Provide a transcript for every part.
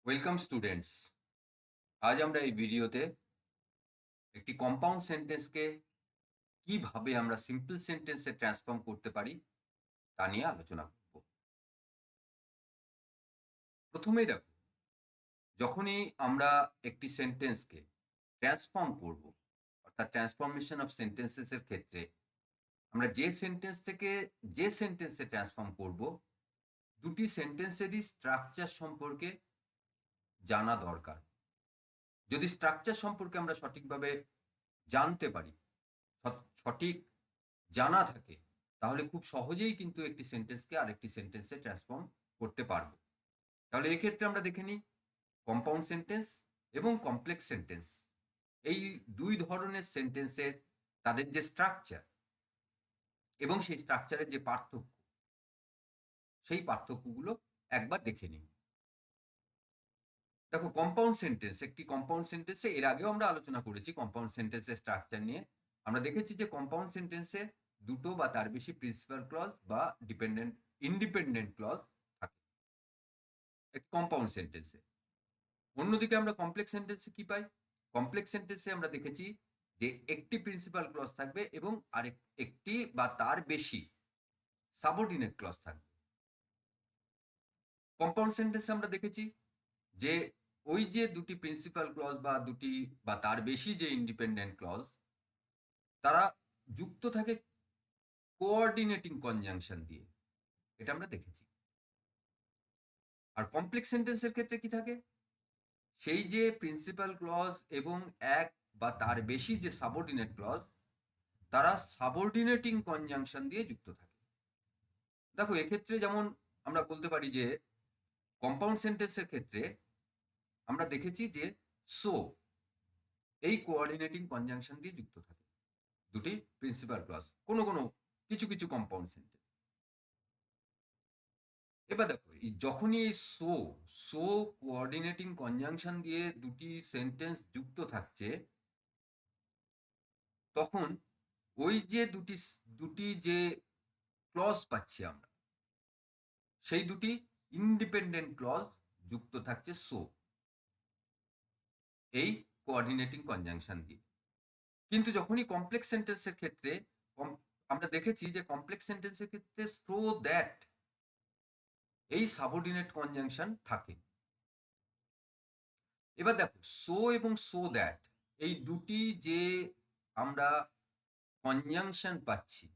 Welcome students. আজ আমরা এই ভিডিওতে একটি কম্পাউন্ড সেন্টেন্সকে কিভাবে আমরা সিম্পল সেন্টেন্সে ট্রান্সফর্ম করতে পারি তা নিয়ে আলোচনা করব। প্রথমেই দেখো, যখনই আমরা একটি সেন্টেন্সকে ট্রান্সফর্ম করব, অর্থাৎ ট্রান্সফরমেশন অফ সেন্টেন্সেস এর ক্ষেত্রে আমরা যে সেন্টেন্স থেকে যে সেন্টেন্সে ট্রান্সফর্ম করব, দুটি সেন্টেন্সেরই স্ট্রাকচার সম্পর্কে জানা দরকার। যদি স্ট্রাকচার সম্পর্কে আমরা সঠিকভাবে জানতে পারি, সঠিক জানা থাকে, তাহলে খুব সহজেই কিন্তু একটি সেন্টেন্সকে আরেকটি সেন্টেন্সে ট্রান্সফর্ম করতে পারবো। তাহলে এক্ষেত্রে আমরা দেখে নিই কম্পাউন্ড সেন্টেন্স এবং কমপ্লেক্স সেন্টেন্স, এই দুই ধরনের সেন্টেন্সের তাদের যে স্ট্রাকচার এবং সেই স্ট্রাকচারের যে পার্থক্য, সেই পার্থক্যগুলো একবার দেখে নিই। দেখো, কম্পাউন্ড সেন্টেন্স, একটি কম্পাউন্ড সেন্টেন্সে এর আগেও আমরা আলোচনা করেছি কম্পাউন্ড সেন্টেন্সের স্ট্রাকচার নিয়ে। আমরা দেখেছি যে কম্পাউন্ড সেন্টেন্সে দুটো বা তার বেশি প্রিন্সিপাল ক্লজ বা ইন্ডিপেন্ডেন্ট ক্লজ থাকে একটি কম্পাউন্ড সেন্টেন্সে। অন্যদিকে আমরা কমপ্লেক্স সেন্টেন্সে কি পাই? কমপ্লেক্স সেন্টেন্সে আমরা দেখেছি যে একটি প্রিন্সিপাল ক্লজ থাকবে এবং একটি বা তার বেশি সাবঅর্ডিনেট ক্লজ থাকবে। কম্পাউন্ড সেন্টেন্সে আমরা দেখেছি যে ওই যে দুটি প্রিন্সিপাল ক্লজ বা দুটি বা তার বেশি যে ইন্ডিপেন্ডেন্ট ক্লজ, তারা যুক্ত থাকে কোঅর্ডিনেটিং কনজাংশন দিয়ে, এটা আমরা দেখেছি। আর কমপ্লেক্স সেন্টেন্সের ক্ষেত্রে কি থাকে? সেই যে প্রিন্সিপাল ক্লজ এবং এক বা তার বেশি যে সাবঅর্ডিনেট ক্লজ, তারা সাবঅর্ডিনেটিং কনজাংশন দিয়ে যুক্ত থাকে। দেখো, এক্ষেত্রে যেমন আমরা বলতে পারি যে কম্পাউন্ড সেন্টেন্সের ক্ষেত্রে আমরা দেখেছি যে সো এই কোঅর্ডিনেটিং কনজাংশন দিয়ে যুক্ত থাকে দুটি প্রিন্সিপাল ক্লজ কোনো কোনো কিছু কিছু কম্পাউন্ড সেন্টেন্স। এবার দেখো, যখনই এই সো সো কোঅর্ডিনেটিং কনজাংশন দিয়ে দুটি সেন্টেন্স যুক্ত থাকছে, তখন ওই যে দুটি দুটি যে ক্লজ পাচ্ছি আমরা, সেই দুটি ইন্ডিপেন্ডেন্ট ক্লজ যুক্ত থাকছে সো এই কোঅর্ডিনেটিং কনজাংশন দিয়ে। কিন্তু যখনই কমপ্লেক্স সেন্টেন্সের ক্ষেত্রে আমরা দেখেছি যে কমপ্লেক্স সেন্টেন্সের ক্ষেত্রে সো দ্যাট এই সাবঅর্ডিনেট কনজাংশন থাকে। এবার দেখো, সো এবং সো দ্যাট এই দুটি যে আমরা কনজাংশন পাচ্ছি,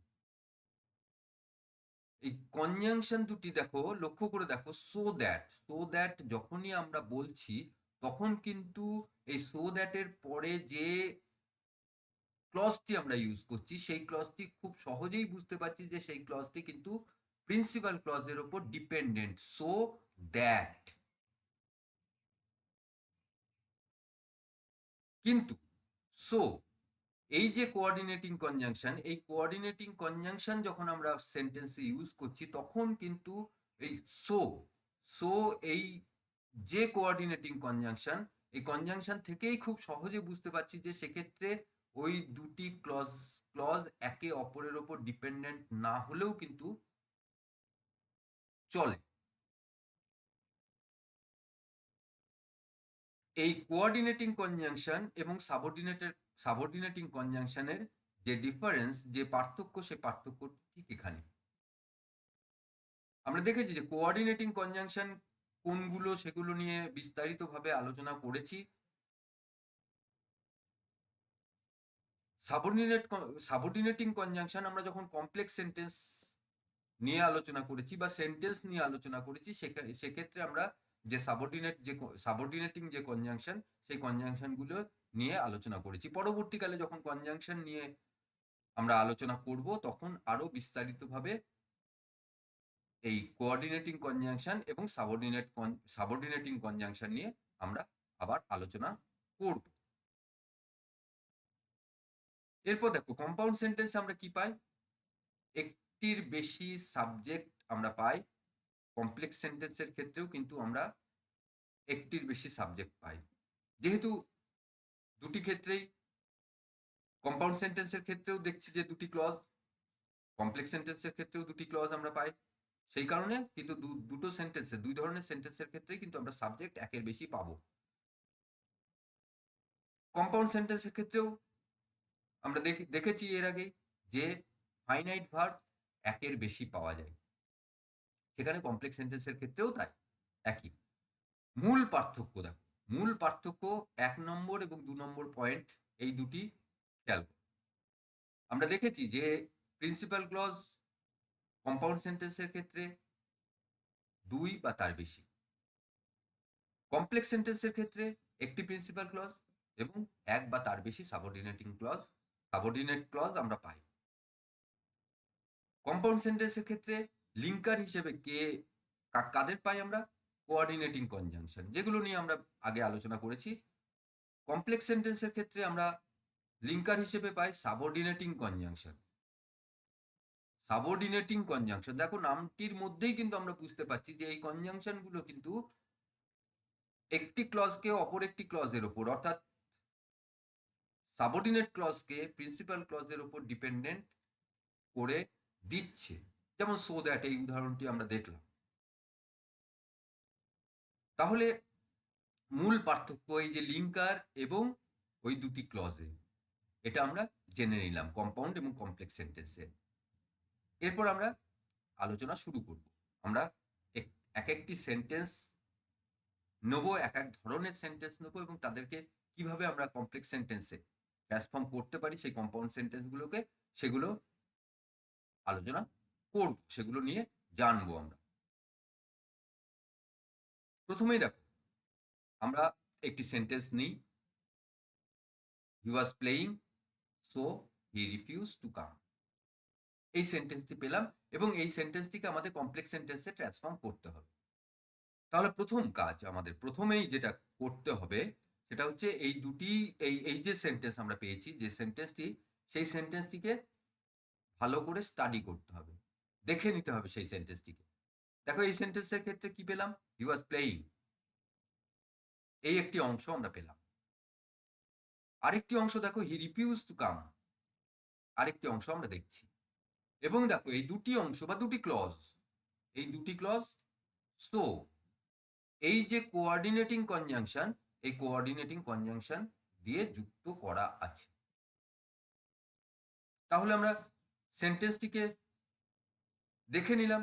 এই কনজাংশন দুটি দেখো, লক্ষ্য করে দেখো, সো দ্যাট যখনই আমরা বলছি, তখন কিন্তু এই সো দ্যাট এর পরে যে ক্লজটি আমরা ইউজ করছি, সেই ক্লজটি খুব সহজেই বুঝতে পারছি যে সেই ক্লজটি কিন্তু প্রিন্সিপাল ক্লজের উপর ডিপেন্ডেন্ট। সো দ্যাট, কিন্তু সো এই যে কোঅর্ডিনেটিং কনজাংশন, এই কোঅর্ডিনেটিং কনজাংশন যখন আমরা সেন্টেন্সে ইউজ করছি, তখন কিন্তু এই সো সো এই যে কোঅর্ডিনেটিং কনজাংশন, এই কনজাংশন থেকেই খুব সহজে বুঝতে পারছি যে সেক্ষেত্রে ওই দুটি ক্লজ ক্লজ একে অপরের ওপর ডিপেন্ডেন্ট না হলেও কিন্তু চলে। এই কোঅর্ডিনেটিং কনজাংশন এবং সাবঅর্ডিনেটিং কনজাংশনের যে ডিফারেন্স, যে পার্থক্য, সে পার্থক্য ঠিক এখানে। আমরা দেখেছি যে কোঅর্ডিনেটিং কনজাংশন কোনগুলো, সেগুলো নিয়ে বিস্তারিতভাবে আলোচনা করেছি। সাবঅর্ডিনেটিং কনজাংশন আমরা যখন কমপ্লেক্স সেন্টেন্স নিয়ে আলোচনা করেছি বা সেন্টেন্স নিয়ে আলোচনা করেছি, সেক্ষেত্রে আমরা যে সাবঅর্ডিনেটিং যে কনজাংশন, সেই কনজাংশন গুলো নিয়ে আলোচনা করেছি। পরবর্তীকালে যখন কনজাংশন নিয়ে আমরা আলোচনা করব, তখন আরো বিস্তারিতভাবে এই কোঅর্ডিনেটিং কনজাংশন এবং সাবঅর্ডিনেটিং কনজাংশন নিয়ে আমরা আবার আলোচনা করব। এরপর দেখো, কম্পাউন্ড সেন্টেন্সে আমরা কি পাই? একটির বেশি সাবজেক্ট আমরা পাই। কমপ্লেক্স সেন্টেন্সের ক্ষেত্রেও কিন্তু আমরা একটির বেশি সাবজেক্ট পাই। যেহেতু দুটি ক্ষেত্রেই, কম্পাউন্ড সেন্টেন্সের ক্ষেত্রেও দেখছি যে দুটি ক্লজ, কমপ্লেক্স সেন্টেন্সের ক্ষেত্রেও দুটি ক্লজ আমরা পাই, সেই কারণে কিন্তু দুটো সেন্টেন্সে, দুই ধরনের সেন্টেন্সের ক্ষেত্রেই কিন্তু আমরা সাবজেক্ট একের বেশি পাবো। কম্পাউন্ড সেন্টেন্সের ক্ষেত্রেও আমরা দেখেছি এর আগে যে ফাইনাইট ভার্ব একের বেশি পাওয়া যায়, সেখানে কমপ্লেক্স সেন্টেন্সের ক্ষেত্রেও তাই একই। মূল পার্থক্য দেখো, মূল পার্থক্য 1 নম্বর এবং 2 নম্বর পয়েন্ট, এই দুটি খেয়াল করো। আমরা দেখেছি যে প্রিন্সিপাল ক্লজ কম্পাউন্ড সেন্টেন্সের ক্ষেত্রে 2 বা তার বেশি, কমপ্লেক্স সেন্টেন্সের ক্ষেত্রে একটি প্রিন্সিপাল ক্লজ এবং 1 বা তার বেশি সাবঅর্ডিনেট ক্লজ আমরা পাই। কম্পাউন্ড সেন্টেন্সের ক্ষেত্রে লিঙ্কার হিসেবে কাদের পাই আমরা? কোঅর্ডিনেটিং কনজাংশন, যেগুলো নিয়ে আমরা আগে আলোচনা করেছি। কমপ্লেক্স সেন্টেন্সের ক্ষেত্রে আমরা লিঙ্কার হিসেবে পাই সাবঅর্ডিনেটিং কনজাংশন। সাবঅর্ডিনেটিং কনজাংশন, দেখো নামটির মধ্যেই কিন্তু আমরা বুঝতে পারছি যে এই কনজাংশন গুলো কিন্তু একটি ক্লজকে অপর একটি ক্লজের উপর, অর্থাৎ সাবঅর্ডিনেট ক্লজকে প্রিন্সিপাল ক্লজের উপর ডিপেন্ডেন্ট করে দিচ্ছে। যেমন সো দ্যাট, এই উদাহরণটি আমরা দেখলাম। তাহলে মূল পার্থক্য এই যে লিঙ্কার এবং ওই দুটি ক্লজে, এটা আমরা জেনে নিলাম কম্পাউন্ড এবং কমপ্লেক্স সেন্টেন্সে। এরপর আমরা আলোচনা শুরু করব। আমরা এক একটি সেন্টেন্স নেবো, এক এক ধরনের সেন্টেন্স নেবো এবং তাদেরকে কিভাবে আমরা কমপ্লেক্স সেন্টেন্সে ট্রান্সফর্ম করতে পারি, সেই কম্পাউন্ড সেন্টেন্সগুলোকে, সেগুলো আলোচনা করব, সেগুলো নিয়ে জানবো আমরা। প্রথমেই দেখো, আমরা একটি সেন্টেন্স নিই, he was playing so he refuse to come. এই সেন্টেন্সটি পেলাম এবং এই সেন্টেন্সটিকে আমাদের কমপ্লেক্স সেন্টেন্সে ট্রান্সফর্ম করতে হবে। তাহলে প্রথম কাজ আমাদের প্রথমেই যেটা করতে হবে সেটা হচ্ছে এই দুটি, এই যে সেন্টেন্স আমরা পেয়েছি, যে সেন্টেন্সটি, সেই সেন্টেন্সটিকে ভালো করে স্টাডি করতে হবে, দেখে নিতে হবে সেই সেন্টেন্সটিকে। দেখো এই সেন্টেন্সের ক্ষেত্রে কি পেলাম? হি ওয়াজ প্লেয়িং, এই একটি অংশ আমরা পেলাম। আরেকটি অংশ দেখো, হি রিফিউজ টু কাম, আরেকটি অংশ আমরা দেখছি। এবং দেখো এই দুটি অংশ বা দুটি ক্লজ, এই দুটি ক্লজ সো, এই যে কোঅর্ডিনেটিং কনজাংশন, এই কোঅর্ডিনেটিং কনজাংশন দিয়ে যুক্ত করা আছে। তাহলে আমরা সেন্টেন্সটিকে দেখে নিলাম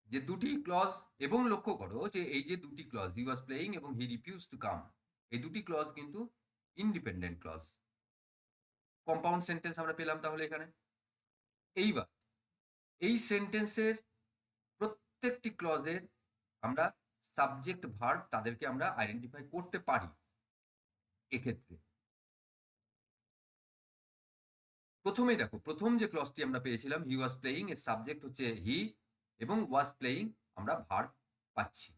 যে দুটি ক্লজ, এবং লক্ষ্য করো যে এই যে দুটি ক্লজ, হি ওয়াজ প্লেয়িং এবং হি রিফিউজ টু কাম, এই দুটি ক্লজ কিন্তু ইন্ডিপেন্ডেন্ট ক্লজ। কম্পাউন্ড সেন্টেন্স আমরা পেলাম তাহলে এখানে। এইবার এই সেন্টেন্সের প্রত্যেকটি ক্লজের আমরা সাবজেক্ট ভার্ব তাদেরকে আমরা আইডেন্টিফাই করতে পারি। এক্ষেত্রে প্রথমেই দেখো, প্রথম যে ক্লজটি আমরা পেয়েছিলাম হি ওয়াজ প্লেয়িং, এর সাবজেক্ট হচ্ছে হি এবং ওয়াজ প্লেয়িং আমরা ভার্ব পাচ্ছি।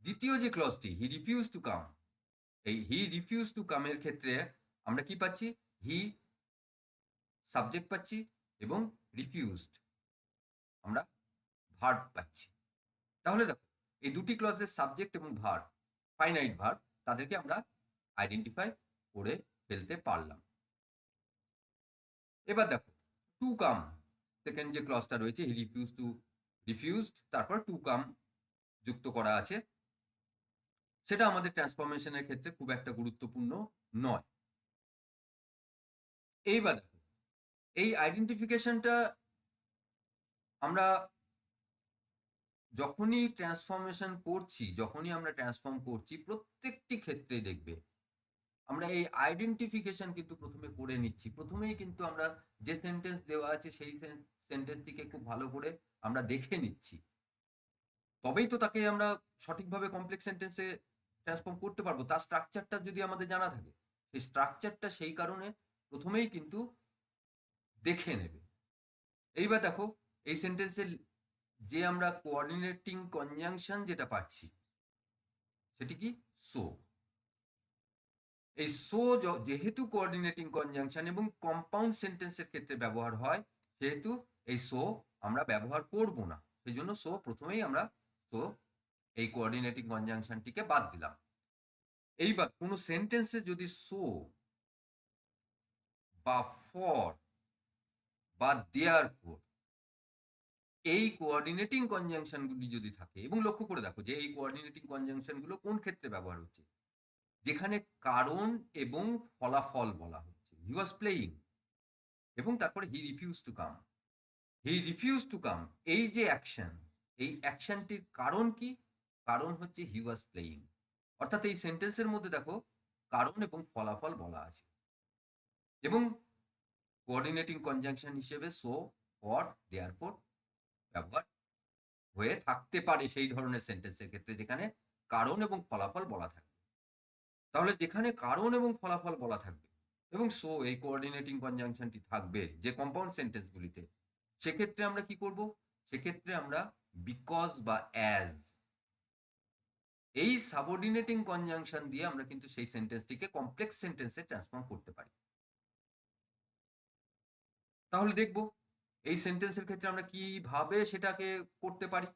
দ্বিতীয় যে ক্লজটি হি রিফিউজ টু কাম, এই হি রিফিউজ টু কাম এর ক্ষেত্রে আমরা কি পাচ্ছি? হি সাবজেক্ট পাচ্ছি এবং রিফিউজড আমরা ভার্ব পাচ্ছি। তাহলে দেখো এই দুটি ক্লজের সাবজেক্ট এবং ভার্ব, ফাইনাইট ভার্ব, তাদেরকে আমরা আইডেন্টিফাই করে ফেলতে পারলাম। এবার দেখো টু কাম, সেকেন্ড যে ক্লজটা রয়েছে, হি রিফিউজড, তারপর টু কাম যুক্ত করা আছে, সেটা আমাদের ট্রান্সফরমেশনের ক্ষেত্রে খুব একটা গুরুত্বপূর্ণ নয়। এইবার দেখো এই আইডেন্টিফিকেশনটা আমরা যখনই ট্রান্সফরমেশন করছি, যখনই আমরা ট্রান্সফর্ম করছি, প্রত্যেকটি ক্ষেত্রে দেখবে আমরা এই আইডেন্টিফিকেশন কিন্তু প্রথমে করে নিচ্ছি। প্রথমেই কিন্তু আমরা যে সেন্টেন্স দেওয়া আছে সেই সেন্টেন্সটিকে খুব ভালো করে আমরা দেখে নিচ্ছি, তবেই তো তাকে আমরা সঠিকভাবে কমপ্লেক্স সেন্টেন্সে ট্রান্সফর্ম করতে পারবো। তার স্ট্রাকচারটা যদি আমাদের জানা থাকে, সেই স্ট্রাকচারটা সেই কারণে প্রথমেই কিন্তু দেখে নেবে। এইবার দেখো এই সেন্টেন্সের যে আমরা কোঅর্ডিনেটিং কনজাংশন যেটা পাচ্ছি সেটি কি? সো। এই সো যেহেতু কোঅর্ডিনেটিং কনজাংশন এবং কম্পাউন্ড সেন্টেন্সের ক্ষেত্রে ব্যবহার হয়, সেহেতু এই সো আমরা ব্যবহার করব না, সেই জন্য সো প্রথমেই আমরা সো এই কোঅর্ডিনেটিং কনজাংশনটিকে বাদ দিলাম। এইবার কোনো সেন্টেন্সে যদি সো বা ফর বা দেয়ারফর এই কোঅর্ডিনেটিং কনজাংশনগুলি যদি থাকে, এবং লক্ষ্য করে দেখো যে এই কোঅর্ডিনেটিং কনজাংশনগুলো কোন ক্ষেত্রে ব্যবহার হচ্ছে, যেখানে কারণ এবং ফলাফল বলা হচ্ছে। হি ওয়াজ প্লেয়িং এবং তারপরে he refuse to come. He refuse to come, এই যে অ্যাকশন, এই অ্যাকশনটির কারণ কি? কারণ হচ্ছে হি ওয়াজ প্লেয়িং। অর্থাৎ এই সেন্টেন্সের মধ্যে দেখো কারণ এবং ফলাফল বলা আছে, এবং কোঅর্ডিনেটিং কনজাংশন হিসেবে সো, অর, দেয়ারফর ব্যবহার হয়ে থাকতে পারে সেই ধরনের সেন্টেন্সের ক্ষেত্রে যেখানে কারণ এবং ফলাফল বলা থাকবে। তাহলে যেখানে কারণ এবং ফলাফল বলা থাকবে এবং সো এই কোঅর্ডিনেটিং কনজাংশনটি থাকবে যে কম্পাউন্ড সেন্টেন্সগুলিতে, সেক্ষেত্রে আমরা কি করব? সেক্ষেত্রে আমরা বিকজ বা অ্যাজ, এই সাবঅর্ডিনেটিং কনজাংশন দিয়ে আমরা কিন্তু সেই সেন্টেন্সটিকে কমপ্লেক্স সেন্টেন্সে ট্রান্সফর্ম করতে পারি। তাহলে দেখব এই সেন্টেন্সের ক্ষেত্রে আমরা কিভাবে সেটাকে করতে পারি,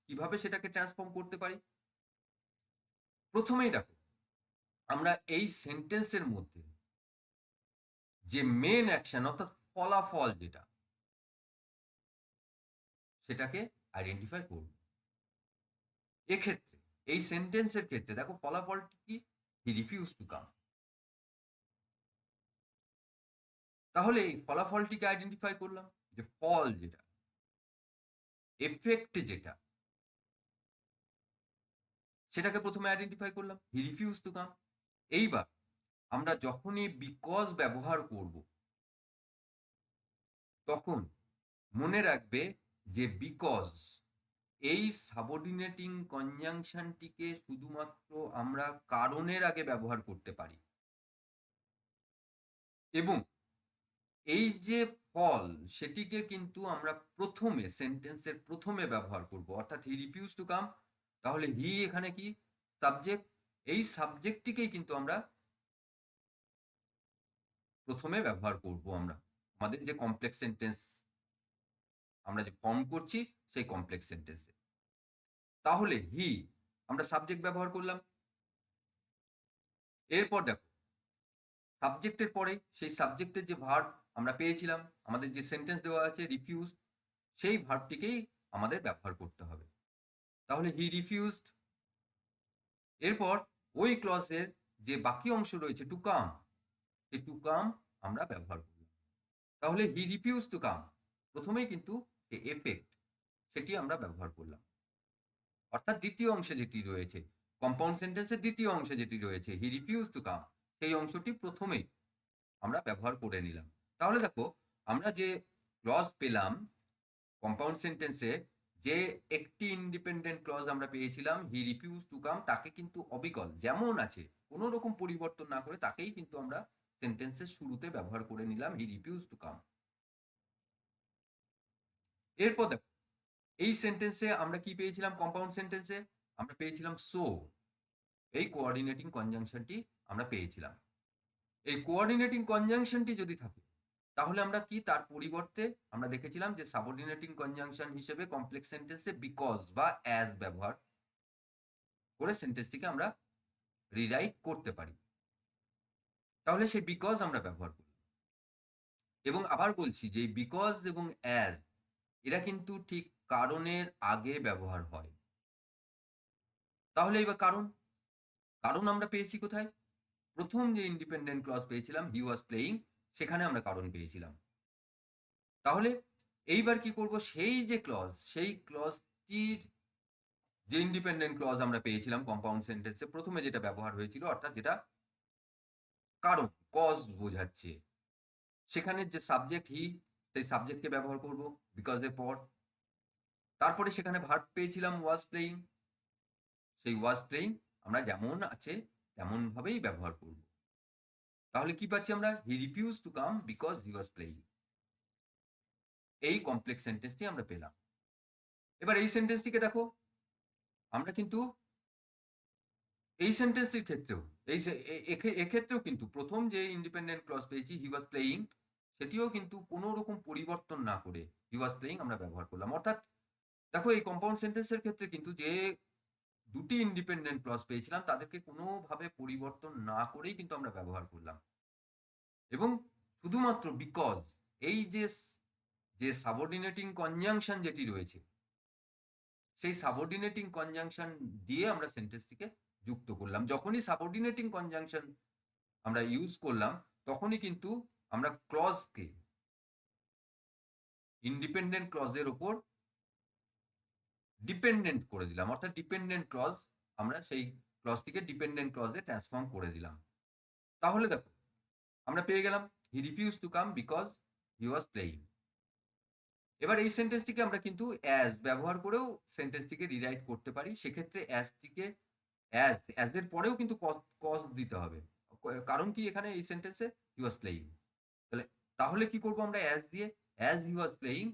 কিভাবে সেটাকে ট্রান্সফর্ম করতে পারি। প্রথমেই দেখো, আমরা এই সেন্টেন্সের মধ্যে যে মেন অ্যাকশন অর্থাৎ ফলাফল যেটা, সেটাকে আইডেন্টিফাই করব। এক্ষেত্রে এই সেন্টেন্সের ক্ষেত্রে দেখো ফলাফলটি কি? He refuse to come. তাহলে এই ফলাফলটিকে আইডেন্টিফাই করলাম, যে ফল যেটা, এফেক্ট যেটা, সেটাকে প্রথমে আইডেন্টিফাই করলাম, হি রিফিউজ টু কাম। এইবার আমরা যখনই বিকজ ব্যবহার করব, তখন মনে রাখবে যে বিকজ এই সাবঅর্ডিনেটিং কনজাংশনটিকে শুধুমাত্র আমরা কারণের আগে ব্যবহার করতে পারি, এবং এই যে ফল সেটিকে কিন্তু আমরা প্রথমে সেন্টেন্সের প্রথমে ব্যবহার করব, অর্থাৎ হি রিফিউজ টু কাম। তাহলে হি এখানে কি? সাবজেক্ট। এই সাবজেক্টটিকেই কিন্তু আমরা প্রথমে ব্যবহার করব, আমরা আমাদের যে কমপ্লেক্স সেন্টেন্স আমরা যে ফর্ম করছি সেই কমপ্লেক্স সেন্টেন্সে। তাহলে হি, আমরা সাবজেক্ট ব্যবহার করলাম। এরপর দেখো সাবজেক্টের পরে সেই সাবজেক্টের যে ভার্ব আমরা পেয়েছিলাম, আমাদের যে সেন্টেন্স দেওয়া আছে রিফিউজ, সেই ভার্বটিকেই আমাদের ব্যবহার করতে হবে। তাহলে হি রিফিউজড। এরপর ওই ক্লজের যে বাকি অংশ রয়েছে টু কাম, এই টু কাম আমরা ব্যবহার করলাম। তাহলে হি রিফিউজ টু কাম, প্রথমেই কিন্তু এফেক্ট সেটি আমরা ব্যবহার করলাম। অর্থাৎ দ্বিতীয় অংশে যেটি রয়েছে, কম্পাউন্ড সেন্টেন্সের দ্বিতীয় অংশে যেটি রয়েছে হি রিফিউজ টু কাম, সেই অংশটি প্রথমেই আমরা ব্যবহার করে নিলাম। তাহলে দেখো আমরা যে ক্লজ পেলাম কম্পাউন্ড সেন্টেন্সে, যে একটি ইন্ডিপেন্ডেন্ট ক্লজ আমরা পেয়েছিলাম হি রিফিউজ টু কাম, তাকে কিন্তু অবিকল যেমন আছে কোনো রকম পরিবর্তন না করে তাকেই কিন্তু আমরা সেন্টেন্সের শুরুতে ব্যবহার করে নিলাম, হি রিফিউজ টু কাম। এরপর দেখো এই সেন্টেন্সে আমরা কি পেয়েছিলাম? কম্পাউন্ড সেন্টেন্সে আমরা পেয়েছিলাম সো, এই কোঅর্ডিনেটিং কনজাংশনটি আমরা পেয়েছিলাম। এই কোঅর্ডিনেটিং কনজাংশনটি যদি থাকে, তাহলে আমরা কি তার পরিবর্তে আমরা দেখেছিলাম যে সাবঅর্ডিনেটিং কনজাংশন হিসেবে কমপ্লেক্স সেন্টেন্সে বিকজ বা অ্যাজ ব্যবহার করে সেন্টেন্সটিকে আমরা রিরাইট করতে পারি। তাহলে সেই বিকজ আমরা ব্যবহার করি, এবং আবার বলছি যে বিকজ এবং অ্যাজ এরা কিন্তু ঠিক কারণের আগে ব্যবহার হয়। তাহলে এবার কারণ, কারণ আমরা পেয়েছি কোথায়? প্রথম যে ইন্ডিপেন্ডেন্ট ক্লজ পেয়েছিলাম হি ওয়াজ প্লেয়িং, সেখানে আমরা কারণ পেয়েছিলাম। তাহলে এইবার কি করব? সেই যে ক্লজ, সেই ক্লজটির যে ইন্ডিপেন্ডেন্ট ক্লজ আমরা পেয়েছিলাম কম্পাউন্ড সেন্টেন্সে প্রথমে যেটা ব্যবহার হয়েছিল, অর্থাৎ যেটা কারণ কজ বোঝাচ্ছে, সেখানে যে সাবজেক্ট হি, সেই সাবজেক্টকে ব্যবহার করব বিকজ এর পর। তারপরে সেখানে ভার্ব পেয়েছিলাম ওয়াজ প্লেয়িং, সেই ওয়াজ প্লেয়িং আমরা যেমন আছে তেমন ভাবেই ব্যবহার করব। তাহলে কি পাচ্ছি আমরা? He refuse to come because he was playing. এই কমপ্লেক্স সেন্টেন্সটি আমরা পেলাম। এবার এই সেন্টেন্সটিকে দেখো, আমরা কিন্তু এই সেন্টেন্সটির ক্ষেত্রেও এক্ষেত্রেও কিন্তু প্রথম যে ইন্ডিপেন্ডেন্ট ক্লজ পেয়েছি হি ওয়াজ প্লেয়িং, সেটিও কিন্তু কোনো রকম পরিবর্তন না করে হি ওয়াজ প্লেয়িং আমরা ব্যবহার করলাম। অর্থাৎ দেখো এই কম্পাউন্ড সেন্টেন্সের ক্ষেত্রে কিন্তু যে দুটি ইন্ডিপেন্ডেন্ট ক্লজ পেয়েছিলাম তাদেরকে কোনোভাবে পরিবর্তন না করেই কিন্তু আমরা ব্যবহার করলাম, এবং শুধুমাত্র বিকজ এই যে যে সাবঅর্ডিনেটিং কনজাংশন যেটি রয়েছে সেই সাবঅর্ডিনেটিং কনজাংশন দিয়ে আমরা সেন্টেন্সটিকে যুক্ত করলাম। যখনই সাবঅর্ডিনেটিং কনজাংশন আমরা ইউজ করলাম তখনই কিন্তু আমরা ক্লজকে ইন্ডিপেন্ডেন্ট ক্লজের উপর ডিপেন্ডেন্ট করে দিলাম, অর্থাৎ ডিপেন্ডেন্ট ক্লজ আমরা সেই ক্লজটিকে ডিপেন্ডেন্ট ক্লজে ট্রান্সফর্ম করে দিলাম। তাহলে দেখো আমরা পেয়ে গেলাম he refuse to come because he was playing. এবার এই সেন্টেন্সটিকে আমরা কিন্তু অ্যাজ ব্যবহার করেও সেন্টেন্সটিকে রিরাইট করতে পারি। সেক্ষেত্রে অ্যাজটিকে অ্যাজ এর পরেও কিন্তু কজ দিতে হবে। কারণ কি এখানে এই সেন্টেন্সে হি ওয়াজ প্লেইং, তাহলে কি করব আমরা অ্যাজ দিয়ে অ্যাজ হি ওয়াজ প্লেইং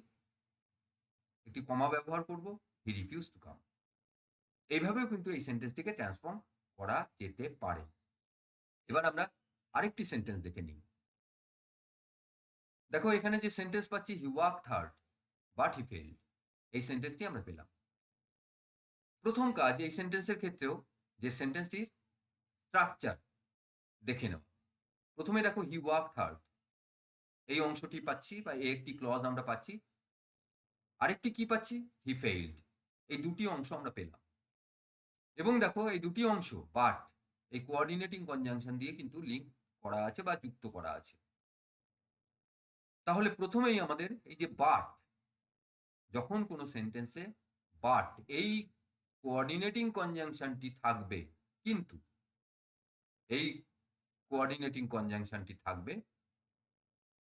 একটি কমা ব্যবহার করব, হি রিফিউজ টু কাম। এইভাবেও কিন্তু এই সেন্টেন্সটিকে ট্রান্সফর্ম করা যেতে পারে। এবার আমরা আরেকটি সেন্টেন্স দেখে নিই। দেখো এখানে যে সেন্টেন্স পাচ্ছি হি worked hard but he failed, এই সেন্টেন্সটি আমরা পেলাম। প্রথম কাজ এই সেন্টেন্সের ক্ষেত্রেও যে সেন্টেন্সটির স্ট্রাকচার দেখে নাও। প্রথমে দেখো হি ওয়ার্কড হার্ড, এই অংশটি পাচ্ছি বা একটি ক্লজ আমরা পাচ্ছি। আরেকটি কি পাচ্ছি হি ফেইলড, এই দুটি অংশ আমরা পেলাম। এবং দেখো এই দুটি অংশ বাট এই কোঅর্ডিনেটিং কনজাংশন দিয়ে কিন্তু লিঙ্ক করা আছে বা যুক্ত করা আছে। তাহলে প্রথমেই আমাদের এই যে বাট, যখন কোনো সেন্টেন্সে বাট এই কোঅর্ডিনেটিং কনজাংশনটি থাকবে, কিন্তু এই কোঅর্ডিনেটিং কনজাংশনটি থাকবে,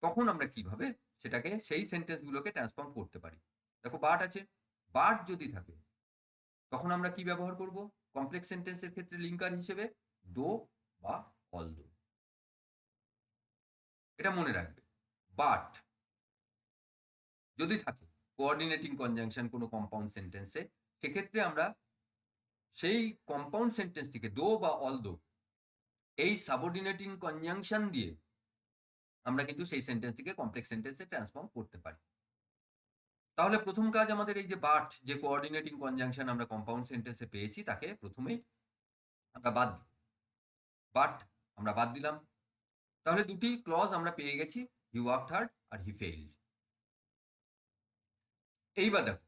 তখন আমরা কিভাবে সেটাকে সেই সেন্টেন্সগুলোকে ট্রান্সফর্ম করতে পারি। দেখো বাট আছে, বাট যদি থাকে তখন আমরা কি ব্যবহার করব কমপ্লেক্স সেন্টেন্সের ক্ষেত্রে লিঙ্কার হিসেবে দো বা অলদো। এটা মনে রাখবে, বাট যদি থাকে কোঅর্ডিনেটিং কনজাংশন কোনো কম্পাউন্ড সেন্টেন্সে, সেক্ষেত্রে আমরা সেই কম্পাউন্ড সেন্টেন্সটিকে দো বা অলদো এই সাবঅর্ডিনেটিং কনজাংশন দিয়ে আমরা কিন্তু সেই সেন্টেন্সটিকে কমপ্লেক্স সেন্টেন্সে ট্রান্সফর্ম করতে পারি। তাহলে প্রথম কাজ আমাদের এই যে বাট, যে কোঅর্ডিনেটিং কনজাংশন আমরা কম্পাউন্ড সেন্টেন্সে পেয়েছি, তাকে প্রথমেই আমরা বাদ দিই। বাট আমরা বাদ দিলাম। তাহলে দুটি ক্লজ আমরা পেয়ে গেছি, হি ওয়ার্কড হার্ড আর হি ফেইলড। এইবার দেখো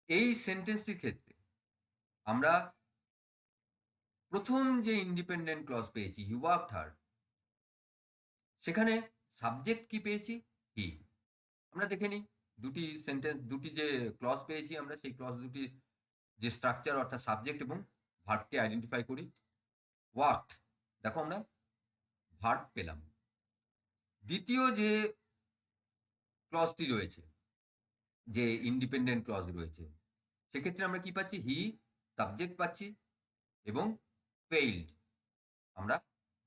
এই সেন্টেন্সটির ক্ষেত্রে আমরা প্রথম যে ইন্ডিপেন্ডেন্ট ক্লজ পেয়েছি হি ওয়ার্কড হার্ড, সেখানে সাবজেক্ট কি পেয়েছি হি। আমরা দেখে নিই দুটি সেন্টেন্স, দুটি যে ক্লজ পেয়েছি আমরা, সেই ক্লজ দুটি যে স্ট্রাকচার অর্থাৎ সাবজেক্ট এবং ভার্বকে আইডেন্টিফাই করি। ওয়ার্কড, দেখো আমরা ভার্ব পেলাম। দ্বিতীয় যে ক্লজটি রয়েছে, যে ইন্ডিপেন্ডেন্ট ক্লজ রয়েছে, সেক্ষেত্রে আমরা কি পাচ্ছি হি সাবজেক্ট পাচ্ছি এবং ফেইলড আমরা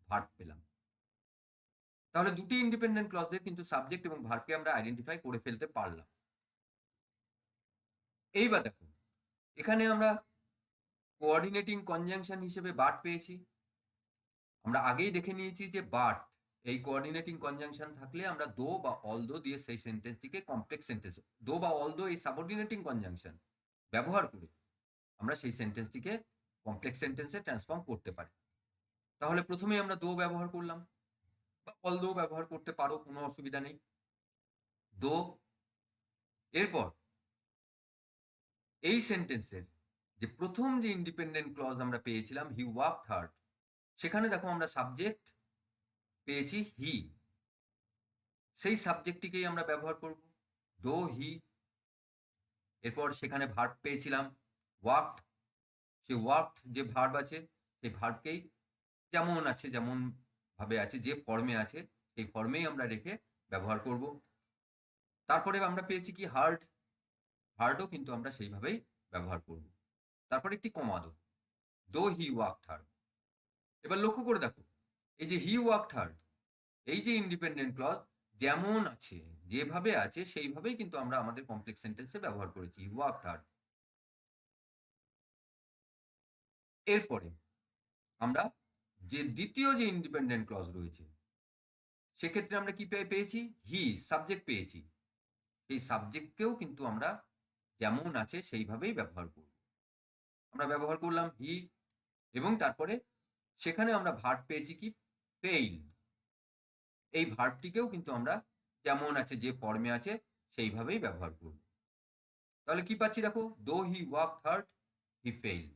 ভার্ব পেলাম। তাহলে দুটি ইন্ডিপেন্ডেন্ট ক্লজদের কিন্তু সাবজেক্ট এবং ভার্বকে আমরা আইডেন্টিফাই করে ফেলতে পারলাম। এইবার দেখো এখানে আমরা কোঅর্ডিনেটিং কনজাংশন হিসেবে বাট পেয়েছি। আমরা আগেই দেখে নিয়েছি যে বাট এই কোঅর্ডিনেটিং কনজাংশন থাকলে আমরা দো বা অলদো দিয়ে সেই সেন্টেন্সটিকে কমপ্লেক্স সেন্টেন্স, দো বা অলদো এই সাবঅর্ডিনেটিং কনজাংশন ব্যবহার করে আমরা সেই সেন্টেন্সটিকে কমপ্লেক্স সেন্টেন্সে ট্রান্সফর্ম করতে পারি। তাহলে প্রথমে আমরা দো ব্যবহার করলাম, বা অলদো ব্যবহার করতে পারো, কোনো অসুবিধা নেই, দো। এরপর এই সেন্টেন্সের যে প্রথম যে ইন্ডিপেন্ডেন্ট ক্লজ আমরা পেয়েছিলাম হি ওয়ার্কড হার্ড, সেখানে দেখো আমরা সাবজেক্ট পেয়েছি হি, সেই সাবজেক্টটিকেই আমরা ব্যবহার করব দো হি। এরপর সেখানে ভার্ব পেয়েছিলাম ওয়ার্কড, সেই ওয়ার্কড যে ভার্ব আছে সেই ভার্বকেই যেমন আছে, যেমন ভাবে আছে, যে ফর্মে আছে সেই ফর্মেই আমরা রেখে ব্যবহার করব। তারপরে আমরা পেয়েছি কি হার্ড, হার্ডও কিন্তু আমরা সেইভাবেই ব্যবহার করব। তারপর একটি কমা দো, দো হি ওয়ার্কড হার্ড। এবার লক্ষ্য করে দেখো এই যে হি ওয়ার্কড হার্ড, এই যে ইন্ডিপেন্ডেন্ট ক্লজ যেমন আছে যেভাবে আছে সেইভাবেই কিন্তু আমরা আমাদের কমপ্লেক্স সেন্টেন্সে ব্যবহার করেছি হি ওয়ার্কড হার্ড। এরপরে আমরা যে দ্বিতীয় যে ইন্ডিপেন্ডেন্ট ক্লজ রয়েছে, সেক্ষেত্রে আমরা কি পেয়েছি হি সাবজেক্ট পেয়েছি, সেই সাবজেক্টকেও কিন্তু আমরা যেমন আছে সেইভাবেই ব্যবহার করব। আমরা ব্যবহার করলাম হি, এবং তারপরে সেখানে আমরা ভার্ব পেয়েছি কি ফেইল, এই ভার্বটিকেও কিন্তু আমরা যেমন আছে যে ফর্মে আছে সেইভাবেই ব্যবহার করব। তাহলে কি পাচ্ছি দেখো, দো he work hard he fail.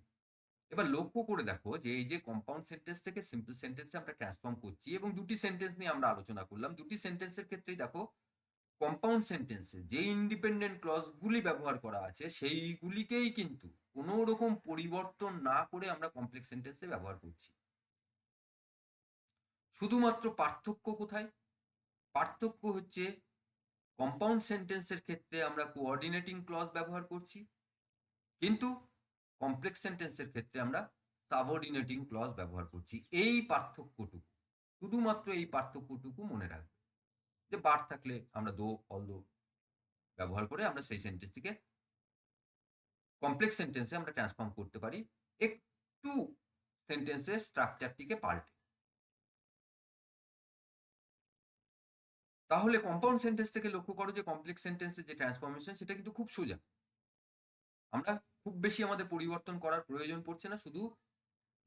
এবার লক্ষ্য করে দেখো যে এই যে কম্পাউন্ড সেন্টেন্স থেকে সিম্পল সেন্টেন্সে আমরা ট্রান্সফর্ম করছি এবং দুটি সেন্টেন্স নিয়ে আমরা আলোচনা করলাম। দুটি সেন্টেন্সের ক্ষেত্রেই দেখো কম্পাউন্ড সেন্টেন্সে যে ইন্ডিপেন্ডেন্ট ক্লজগুলি ব্যবহার করা আছে সেইগুলিকেই কিন্তু কোনো রকম পরিবর্তন না করে আমরা কমপ্লেক্স সেন্টেন্সে ব্যবহার করছি। শুধুমাত্র পার্থক্য কোথায়? পার্থক্য হচ্ছে কম্পাউন্ড সেন্টেন্সের ক্ষেত্রে আমরা কোঅর্ডিনেটিং ক্লজ ব্যবহার করছি, কিন্তু কমপ্লেক্স সেন্টেন্সের ক্ষেত্রে আমরা সাবঅর্ডিনেটিং ক্লজ ব্যবহার করছি। এই পার্থক্যটুকু, শুধুমাত্র এই পার্থক্যটুকু মনে রাখবে যে বার থাকলে আমরা দো, অলদো ব্যবহার করে আমরা সেই সেন্টেন্সটিকে কমপ্লেক্স সেন্টেন্সে আমরা ট্রান্সফর্ম করতে পারি একটু সেন্টেন্সের স্ট্রাকচারটিকে পাল্টে। তাহলে কম্পাউন্ড সেন্টেন্স থেকে লক্ষ্য করো যে কমপ্লেক্স সেন্টেন্সের যে ট্রান্সফরমেশন সেটা কিন্তু খুব সোজা। আমরা খুব বেশি আমাদের পরিবর্তন করার প্রয়োজন পড়ছে না, শুধু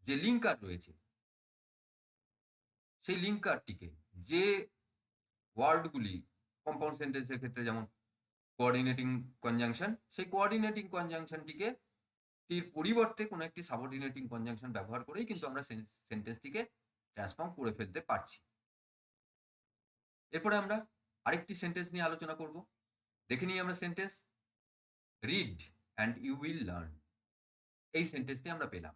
যে লিঙ্কার রয়েছে সেই লিঙ্কারটিকে, যে ওয়ার্ডগুলি কম্পাউন্ড সেন্টেন্সের ক্ষেত্রে যেমন কোঅর্ডিনেটিং কনজাংশন, সেই কোঅর্ডিনেটিং কনজাংশনটিকে টির পরিবর্তে কোনো একটি সাবঅর্ডিনেটিং কনজাংশন ব্যবহার করেই কিন্তু আমরা সেন্টেন্সটিকে ট্রান্সফর্ম করে ফেলতে পারছি। এরপরে আমরা আরেকটি সেন্টেন্স নিয়ে আলোচনা করব। দেখে নিই আমরা sentence, read and you will learn. এই সেন্টেন্সটি আমরা পেলাম।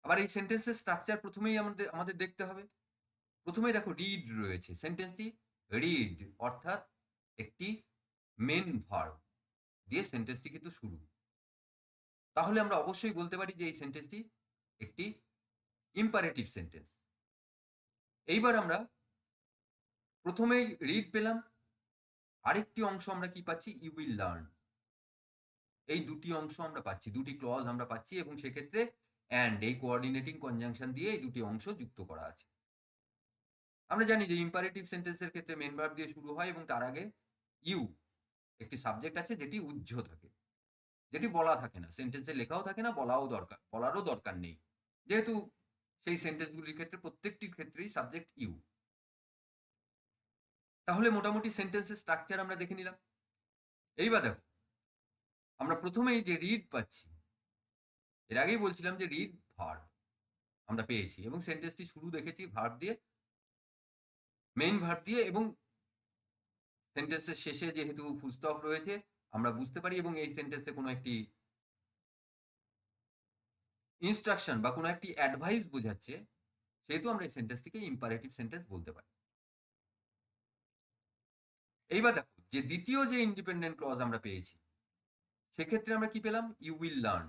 আবার এই সেন্টেন্সের স্ট্রাকচার প্রথমেই আমাদের দেখতে হবে। প্রথমেই দেখো রিড রয়েছে, সেন্টেন্সটি রিড অর্থাৎ একটি মেন ভার্ব দিয়ে সেন্টেন্সটি কিন্তু শুরু। তাহলে আমরা অবশ্যই বলতে পারি যে এই সেন্টেন্সটি একটি ইম্পারেটিভ সেন্টেন্স। এইবার আমরা প্রথমেই রিড পেলাম, আরেকটি অংশ আমরা কি পাচ্ছি, ইউ উইল লার্ন। এই দুটি অংশ আমরা পাচ্ছি, দুটি ক্লজ আমরা পাচ্ছি, এবং সেক্ষেত্রে অ্যান্ড এই কোঅর্ডিনেটিং কনজাংশন দিয়ে এই দুটি অংশ যুক্ত করা আছে। আমরা জানি যে ইম্পারেটিভ সেন্টেন্সের ক্ষেত্রে মেন ভার্ব দিয়ে শুরু হয় এবং তার আগে ইউ একটি সাবজেক্ট আছে যেটি উহ্য থাকে, যেটি বলা থাকে না, সেন্টেন্সে লেখাও থাকে না, বলারও দরকার নেই, যেহেতু সেই সেন্টেন্সগুলির ক্ষেত্রে প্রত্যেকটির ক্ষেত্রেই সাবজেক্ট ইউ। তাহলে মোটামুটি সেন্টেন্সের স্ট্রাকচার আমরা দেখে নিলাম। এইবার দেখো, আমরা প্রথমেই যে রিড পাচ্ছি, এর আগেই বলছিলাম যে রিড ভার্ব আমরা পেয়েছি এবং সেন্টেন্সটি শুরু দেখেছি ভার্ব দিয়ে, মেইন ভার্ব দিয়ে, এবং সেন্টেন্সের শেষে যেহেতু ফুল স্টপ রয়েছে আমরা বুঝতে পারি, এবং এই সেন্টেন্সে কোনো একটি ইনস্ট্রাকশন বা কোনো একটি অ্যাডভাইস বোঝাচ্ছে, সেহেতু আমরা এই সেন্টেন্সটিকে ইম্পারেটিভ সেন্টেন্স বলতে পারি। এইবার দেখো যে দ্বিতীয় যে ইন্ডিপেন্ডেন্ট ক্লজ আমরা পেয়েছি, সেক্ষেত্রে আমরা কি পেলাম, ইউ উইল লার্ন,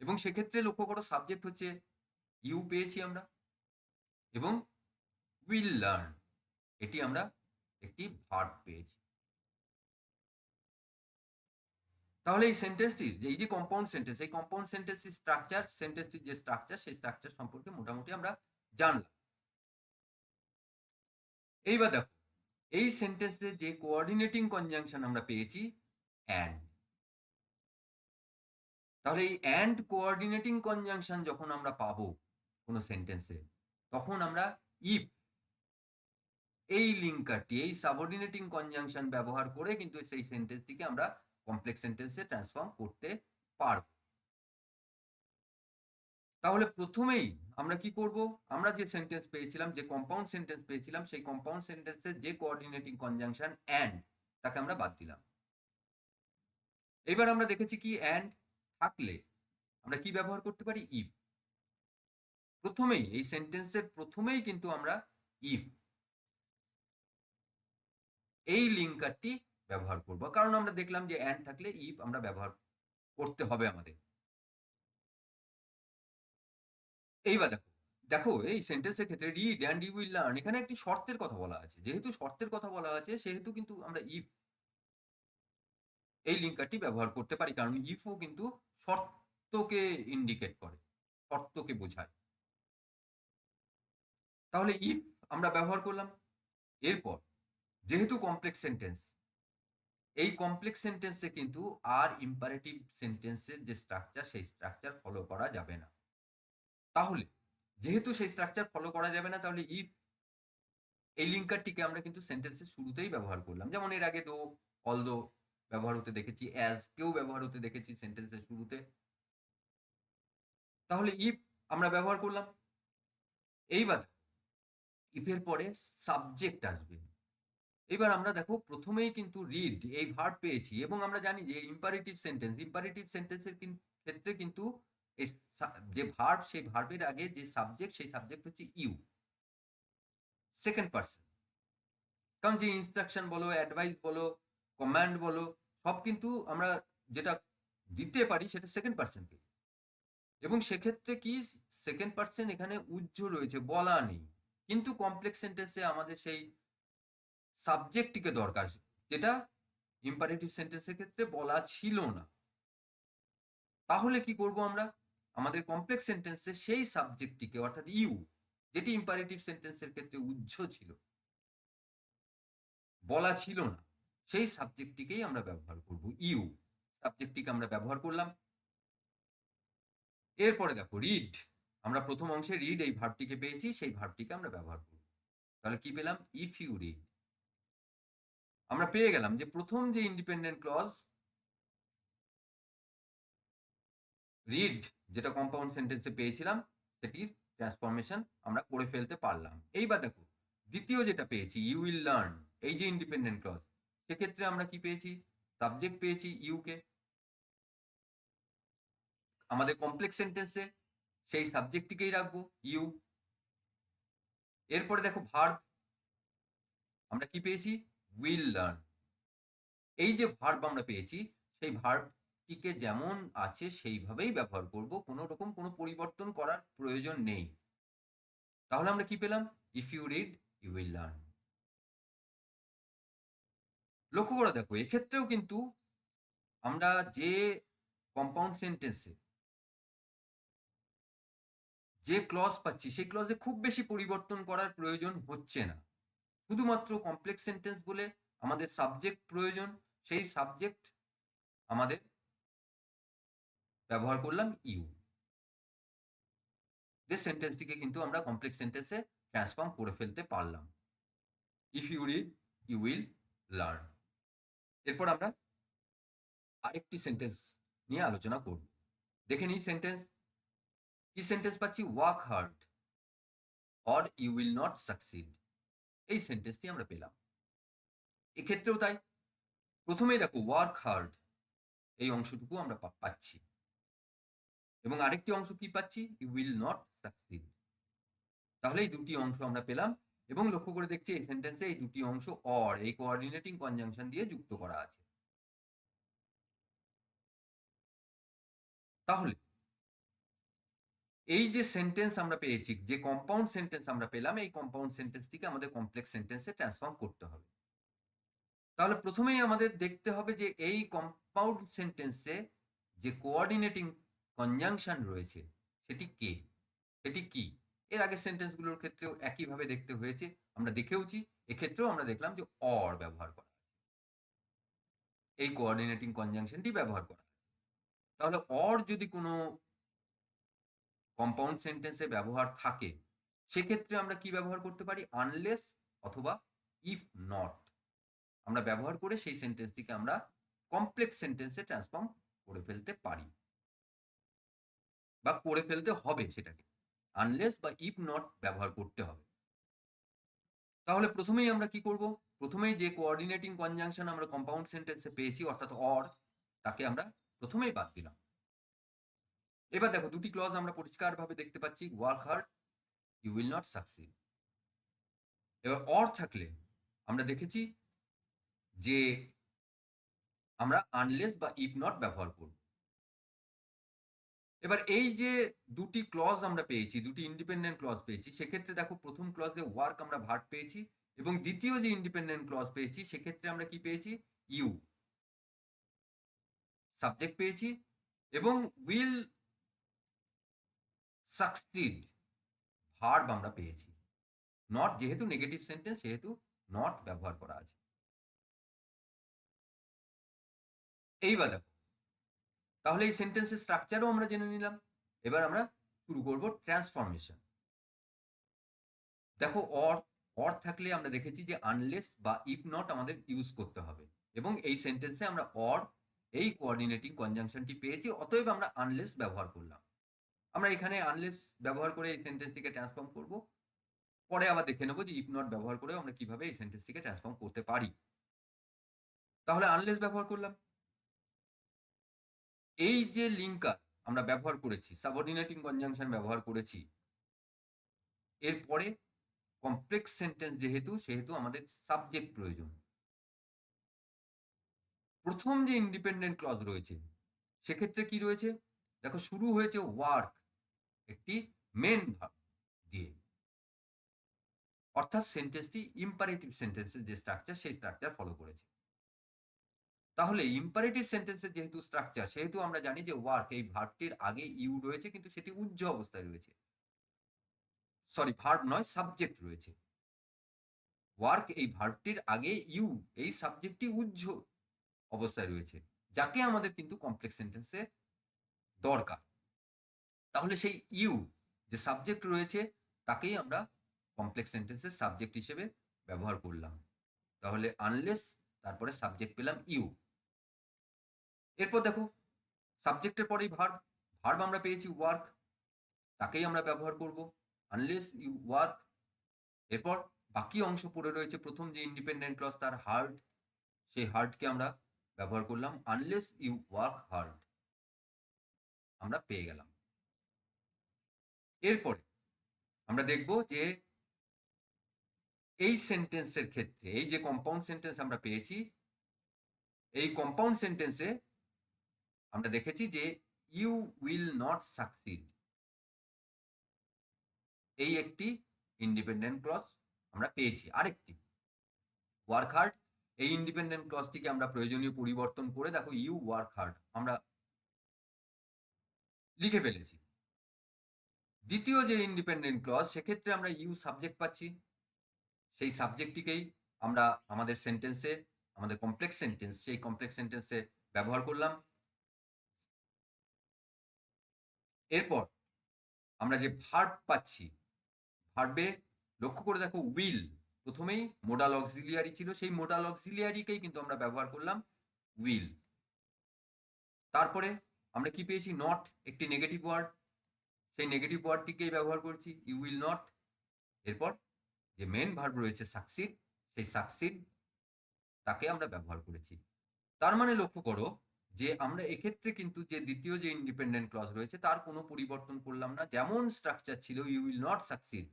এবং সেক্ষেত্রে লক্ষ্য করো সাবজেক্ট হচ্ছে ইউ পেয়েছি আমরা, এবং উইল লার্ন এটি আমরা একটি ভার্ব পেয়েছি। তাহলে এই সেন্টেন্সটির এই যে কম্পাউন্ড সেন্টেন্স, এই কম্পাউন্ড সেন্টেন্সের স্ট্রাকচার, সেন্টেন্সটির যে স্ট্রাকচার, সেই স্ট্রাকচার সম্পর্কে মোটামুটি আমরা জানলাম। এইবার দেখো এই সেন্টেন্সে যে কোঅর্ডিনেটিং কনজাংশন আমরা পেয়েছি অ্যান্ড। তাহলে এই অ্যান্ড কোঅর্ডিনেটিং কনজাংশন যখন আমরা পাবো কোনো সেন্টেন্সে, তখন আমরা ইফ এই লিঙ্কারটি, এই সাবঅর্ডিনেটিং কনজাংশন ব্যবহার করে কিন্তু সেই সেন্টেন্সটিকে আমরা কমপ্লেক্স সেন্টেন্সে ট্রান্সফর্ম করতে পারব। তাহলে প্রথমেই আমরা কি করব, আমরা যে সেন্টেন্স পেয়েছিলাম, যে কম্পাউন্ড সেন্টেন্স পেয়েছিলাম, সেই কম্পাউন্ড সেন্টেন্সের যে কোঅর্ডিনেটিং কনজাংশন অ্যান্ড, তাকে আমরা বাদ দিলাম। এবার আমরা দেখেছি কি অ্যান্ড থাকলে আমরা কি ব্যবহার করতে পারি, ইফ। প্রথমেই এই সেন্টেন্সের প্রথমেই কিন্তু আমরা ইফ এই লিঙ্কারটি ব্যবহার করব, কারণ আমরা দেখলাম যে অ্যান্ড থাকলে ইফ আমরা ব্যবহার করতে হবে আমাদের। এইবার দেখো, দেখো এই সেন্টেন্সের ক্ষেত্রে read and you will learn, এখানে একটি শর্তের কথা বলা আছে। যেহেতু শর্তের কথা বলা আছে, সেহেতু কিন্তু আমরা ইফ এই লিঙ্কারটি ব্যবহার করতে পারি, কারণ ইফও কিন্তু শর্তকে ইন্ডিকেট করে, শর্তকে বোঝায়। তাহলে ইফ আমরা ব্যবহার করলাম। এরপর যেহেতু কমপ্লেক্স সেন্টেন্স, এই কমপ্লেক্স সেন্টেন্সে কিন্তু আর ইম্পারেটিভ সেন্টেন্সের যে স্ট্রাকচার, সেই স্ট্রাকচার ফলো করা যাবে না। তাহলে যেহেতু সেই স্ট্রাকচার ফলো করা যাবে না, তাহলে ইফ এই লিঙ্কারটিকে আমরা কিন্তু সেন্টেন্সের শুরুতেই ব্যবহার করলাম, যেমন এর আগে দো, অলদো ব্যবহার হতে দেখেছি, অ্যাজ কেও ব্যবহার হতে দেখেছি সেন্টেন্সের শুরুতে। তাহলে ইফ আমরা ব্যবহার করলাম। এইবার ইফের পরে সাবজেক্ট আসবে। এবার আমরা দেখো প্রথমেই কিন্তু রিড এই ভার্ব পেয়েছি, এবং আমরা জানি যে ইম্পারেটিভ সেন্টেন্সের ক্ষেত্রে কিন্তু যে ভার্ব, সেই ভার্বের আগে যে সাবজেক্ট, সেই সাবজেক্ট হচ্ছে ইউ, সেকেন্ড পার্সন। কারণ যে ইনস্ট্রাকশন বলো, অ্যাডভাইস বলো, কমান্ড বলো, সব কিন্তু আমরা যেটা দিতে পারি সেটা সেকেন্ড পার্সনকে। এবং সেক্ষেত্রে কি সেকেন্ড পার্সন এখানে উজ্জ রয়েছে, বলা নেই, কিন্তু কমপ্লেক্স সেন্টেন্সে আমাদের সেই সাবজেক্টটিকে দরকার, যেটা ইম্পারেটিভ সেন্টেন্সের ক্ষেত্রে বলা ছিল না। তাহলে কি করব আমরা? আমাদের কমপ্লেক্স সেন্টেন্সে সেই সাবজেক্টটিকে, অর্থাৎ ইউ, যেটি ইম্পারেটিভ সেন্টেন্সের ক্ষেত্রে উজ্জ ছিল, বলা ছিল না, সেই সাবজেক্টটিকেই আমরা ব্যবহার করব, ইউ সাবজেক্টটিকে আমরা ব্যবহার করলাম। এরপরে দেখো রিড, আমরা প্রথম অংশে রিড এই ভার্বটিকে পেয়েছি, সেই ভার্বটিকে আমরা ব্যবহার করব। তাহলে কি পেলাম? If you read. আমরা পেয়ে গেলাম যে প্রথম যে ইন্ডিপেন্ডেন্ট ক্লজ রিড, যেটা কম্পাউন্ড সেন্টেন্সে পেয়েছিলাম, সেটির ট্রান্সফরমেশন আমরা করে ফেলতে পারলাম। এইবার দেখো দ্বিতীয় যেটা পেয়েছি, ইউ উইল লার্ন, এই যে ইন্ডিপেন্ডেন্ট ক্লজ, সেক্ষেত্রে আমরা কি পেয়েছি? সাবজেক্ট পেয়েছি ইউকে। আমাদের কমপ্লেক্স সেন্টেন্সে সেই সাবজেক্টটিকেই রাখবো, ইউ। এরপরে দেখো ভার্ব, আমরা কি পেয়েছি? Will learn. এই যে ভার্ব আমরা পেয়েছি, সেই ভার্বটিকে যেমন আছে সেইভাবেই ব্যবহার করব, কোনো রকম কোনো পরিবর্তন করার প্রয়োজন নেই। তাহলে আমরা কি পেলাম? If you read you will learn. লক্ষ্য করে দেখো এক্ষেত্রেও কিন্তু আমরা যে কম্পাউন্ড সেন্টেন্সে যে ক্লজ পাচ্ছি, সেই ক্লজে খুব বেশি পরিবর্তন করার প্রয়োজন হচ্ছে না। শুধুমাত্র কমপ্লেক্স সেন্টেন্স বলে আমাদের সাবজেক্ট প্রয়োজন, সেই সাবজেক্ট আমাদের ব্যবহার করলাম ইউ, যে সেন্টেন্সটিকে কিন্তু আমরা কমপ্লেক্স সেন্টেন্সে ট্রান্সফর্ম করে ফেলতে পারলাম। If you read you will learn. এরপর আমরা আরেকটি সেন্টেন্স নিয়ে আলোচনা করব। দেখে নিই সেন্টেন্স। কি সেন্টেন্স পাচ্ছি? Work hard or you will not succeed, এই সেন্টেন্সটি আমরা পেলাম। এক্ষেত্রেও তাই, প্রথমেই দেখো ওয়ার্ক হার্ড এই অংশটুকু আমরা পাচ্ছি, এবং আরেকটি অংশ কি পাচ্ছি? You will not succeed. তাহলে এই দুটি অংশ আমরা পেলাম, এবং লক্ষ্য করে দেখছি এই সেন্টেন্সে এই দুটি অংশ অর, এই কোঅর্ডিনেটিং কনজাংশন দিয়ে যুক্ত করা আছে। তাহলে এই যে সেন্টেন্স আমরা পেয়েছি, যে কম্পাউন্ড সেন্টেন্স আমরা পেলাম, এই কম্পাউন্ড সেন্টেন্সটিকে আমাদের কমপ্লেক্স সেন্টেন্সে ট্রান্সফর্ম করতে হবে। তাহলে প্রথমেই আমাদের দেখতে হবে যে এই কম্পাউন্ড সেন্টেন্সে যে কোঅর্ডিনেটিং কনজাংশন রয়েছে সেটি কে, সেটি কি। এর আগের সেন্টেন্সগুলোর ক্ষেত্রেও একইভাবে দেখতে হয়েছে, আমরা দেখেওছি। এক্ষেত্রেও আমরা দেখলাম যে অর ব্যবহার করা, এই কোঅর্ডিনেটিং কনজাংশনটি ব্যবহার করা। তাহলে অর যদি কোনো কম্পাউন্ড সেন্টেন্সে ব্যবহার থাকে, সেক্ষেত্রে আমরা কি ব্যবহার করতে পারি? আনলেস অথবা ইফ নট আমরা ব্যবহার করে সেই সেন্টেন্সটিকে আমরা কমপ্লেক্স সেন্টেন্সে ট্রান্সফর্ম করে ফেলতে পারি, বা করে ফেলতে হবে। সেটাকে আনলেস বা ইফ নট ব্যবহার করতে হবে। তাহলে প্রথমেই আমরা কি করব? প্রথমেই যে কোঅর্ডিনেটিং কনজাংশন আমরা কম্পাউন্ড সেন্টেন্সে পেয়েছি, অর্থাৎ অর, তাকে আমরা প্রথমেই বাদ দিলাম। এবার দেখো দুটি ক্লজ আমরা পরিষ্কারভাবে দেখতে পাচ্ছি, work hard, you will not succeed. এবার অর থাকলে আমরা দেখেছি যে আমরা আনলেস বা ইফ নট ব্যবহার করব। এবার এই যে দুটি ক্লজ আমরা পেয়েছি, দুটি ইন্ডিপেন্ডেন্ট ক্লজ পেয়েছি, সেক্ষেত্রে দেখো প্রথম ক্লজে ওয়ার্ক আমরা ভার্ব পেয়েছি, এবং দ্বিতীয় যে ইন্ডিপেন্ডেন্ট ক্লজ পেয়েছি, সেক্ষেত্রে আমরা কি পেয়েছি? ইউ সাবজেক্ট পেয়েছি, এবং উইল সাকসিড ভার্ব আমরা পেয়েছি। নট যেহেতু নেগেটিভ সেন্টেন্স, সেহেতু নট ব্যবহার করা আছে। এইবার দেখো, তাহলে এই সেন্টেন্সের স্ট্রাকচারও আমরা জেনে নিলাম। এবার আমরা শুরু করব ট্রান্সফরমেশন। দেখো অর অর থাকলে আমরা দেখেছি যে আনলেস বা ইফ নট আমাদের ইউজ করতে হবে, এবং এই সেন্টেন্সে আমরা অর এই কোঅর্ডিনেটিং কনজাংশনটি পেয়েছি, অতএব আমরা আনলেস ব্যবহার করলাম। আমরা এখানে আনলেস ব্যবহার করে এই সেন্টেন্সটিকে ট্রান্সফর্ম করব। পরে আবার দেখে নেব যে ইফ নট ব্যবহার করেও আমরা কিভাবে এই সেন্টেন্সটিকে ট্রান্সফর্ম করতে পারি। তাহলে আনলেস ব্যবহার করলাম। এই যে লিঙ্কার আমরা ব্যবহার করেছি, সাবঅর্ডিনেটিং কনজাংশন ব্যবহার করেছি, এরপরে কমপ্লেক্স সেন্টেন্স সেহেতু আমাদের সাবজেক্ট প্রয়োজন। প্রথম যে ইন্ডিপেন্ডেন্ট ক্লজ রয়েছে সেক্ষেত্রে কি রয়েছে দেখো, শুরু হয়েছে ওয়ার্ক একটি মেন ভার্ব দিয়ে, অর্থাৎ সেন্টেন্সটি ইম্পারেটিভ সেন্টেন্সের যে স্ট্রাকচার সেই স্ট্রাকচার ফলো করেছে। তাহলে ইম্পারেটিভ সেন্টেন্সের যেহেতু স্ট্রাকচার, সেহেতু আমরা জানি যে ওয়ার্ক এই ভার্বটির আগে ইউ রয়েছে, কিন্তু সেটি উহ্য অবস্থায় রয়েছে। সরি, ভার্ব নয়, সাবজেক্ট রয়েছে। ওয়ার্ক এই ভার্বটির আগে ইউ, এই সাবজেক্টটি উহ্য অবস্থায় রয়েছে, যাকে আমাদের কিন্তু কমপ্লেক্স সেন্টেন্সে দরকার। তাহলে সেই ইউ যে সাবজেক্ট রয়েছে তাকেই আমরা কমপ্লেক্স সেন্টেন্সের সাবজেক্ট হিসেবে ব্যবহার করলাম। তাহলে আনলেস, তারপরে সাবজেক্ট পেলাম ইউ। এরপর দেখো, সাবজেক্টের পরেই ভার্ব, ভার্ব আমরা পেয়েছি ওয়ার্ক, তাকেই আমরা ব্যবহার করব আনলেস ইউ ওয়ার্ক। এরপর বাকি অংশ পড়ে রয়েছে, প্রথম যে ইন্ডিপেন্ডেন্ট ক্লজ তার হার্ড, সেই হার্ডকে আমরা ব্যবহার করলাম আনলেস ইউ ওয়ার্ক হার্ড, আমরা পেয়ে গেলাম। এরপরে আমরা দেখব যে এই সেন্টেন্সের ক্ষেত্রে, এই যে কম্পাউন্ড সেন্টেন্স আমরা পেয়েছি, এই কম্পাউন্ড সেন্টেন্সে আমরা দেখেছি যে ইউ উইল নট সাকসিড, এই একটি ইন্ডিপেন্ডেন্ট ক্লজ আমরা পেয়েছি। আরেকটি ওয়ার্ক হার্ড, এই ইন্ডিপেন্ডেন্ট ক্লজটিকে আমরা প্রয়োজনীয় পরিবর্তন করে দেখো ইউ ওয়ার্ক হার্ড আমরা লিখে ফেলেছি। দ্বিতীয় যে ইন্ডিপেন্ডেন্ট ক্লজ, সেক্ষেত্রে আমরা ইউ সাবজেক্ট পাচ্ছি, সেই সাবজেক্টটিকেই আমরা আমাদের সেন্টেন্সে, আমাদের কমপ্লেক্স সেন্টেন্স, সেই কমপ্লেক্স সেন্টেন্সে ব্যবহার করলাম। এরপর আমরা যে ভার্ব পাচ্ছি, ভার্বে লক্ষ্য করে দেখো উইল প্রথমেই মোডাল অক্সিলিয়ারি ছিল, সেই মোডাল অক্সিলিয়ারিকেই কিন্তু আমরা ব্যবহার করলাম উইল। তারপরে আমরা কি পেয়েছি, নট একটি নেগেটিভ ওয়ার্ড, সেই নেগেটিভ ওয়ার্ডটিকেই ব্যবহার করছি ইউ উইল নট। এরপর যে মেন ভার্ব রয়েছে সাকসিড, সেই সাকসিড তাকে আমরা ব্যবহার করেছি। তার মানে লক্ষ্য করো যে আমরা এক্ষেত্রে কিন্তু যে দ্বিতীয় যে ইন্ডিপেন্ডেন্ট ক্লজ রয়েছে তার কোনো পরিবর্তন করলাম না, যেমন স্ট্রাকচার ছিল ইউ উইল নট সাকসিড,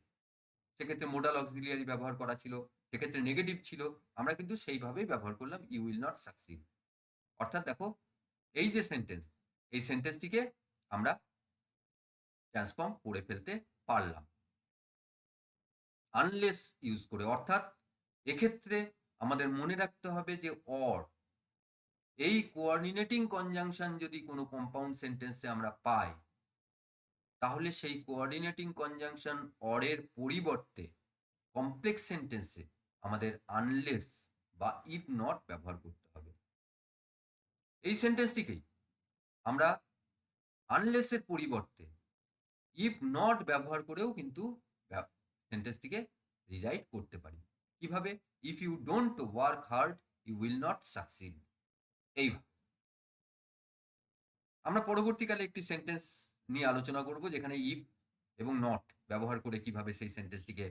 সেক্ষেত্রে মোডাল অক্সিলিয়ারি ব্যবহার করা ছিল, সেক্ষেত্রে নেগেটিভ ছিল, আমরা কিন্তু সেইভাবেই ব্যবহার করলাম ইউ উইল নট সাকসিড। অর্থাৎ দেখো, এই যে সেন্টেন্স, এই সেন্টেন্সটিকে আমরা ট্রান্সফর্ম করে ফেলতে পারলাম আনলেস ইউজ করে। অর্থাৎ এক্ষেত্রে আমাদের মনে রাখতে হবে যে অর, এই কোঅর্ডিনেটিং কনজাংশন যদি কোনো কম্পাউন্ড সেন্টেন্সে আমরা পাই, তাহলে সেই কোঅর্ডিনেটিং কনজাংশন অরের পরিবর্তে কমপ্লেক্স সেন্টেন্সে আমাদের আনলেস বা ইফ নট ব্যবহার করতে হবে। এই সেন্টেন্সটিকেই আমরা আনলেসের পরিবর্তে ইফ নট ব্যবহার করেও কিন্তু সেন্টেন্সটিকে রিরাইট করতে পারি। কিভাবে? If you don't work hard you will not succeed. এইভাবে আমরা পরবর্তীকালে একটি সেন্টেন্স নিয়ে আলোচনা করব যেখানে ইফ এবং নট ব্যবহার করে কিভাবে সেই সেন্টেন্সটিকে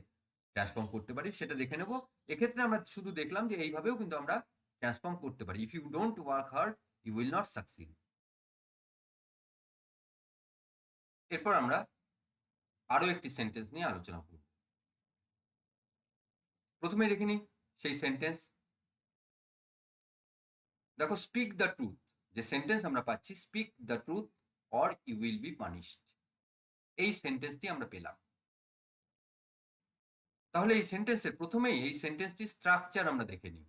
ট্রান্সফর্ম করতে পারি সেটা দেখে নেব। এক্ষেত্রে আমরা শুধু দেখলাম যে এইভাবেও কিন্তু আমরা ট্রান্সফর্ম করতে পারি, if you don't work hard you will not succeed. এরপর আমরা আরো একটি সেন্টেন্স নিয়ে আলোচনা করব। প্রথমে দেখে নিই সেই সেন্টেন্স। দেখো, স্পিক দ্য ট্রুথ, যে সেন্টেন্স আমরা পাচ্ছি, speak the truth or you will be punished, এই সেন্টেন্সটি আমরা পেলাম। তাহলে এই সেন্টেন্সের প্রথমেই এই সেন্টেন্সটি স্ট্রাকচার আমরা দেখে নিই।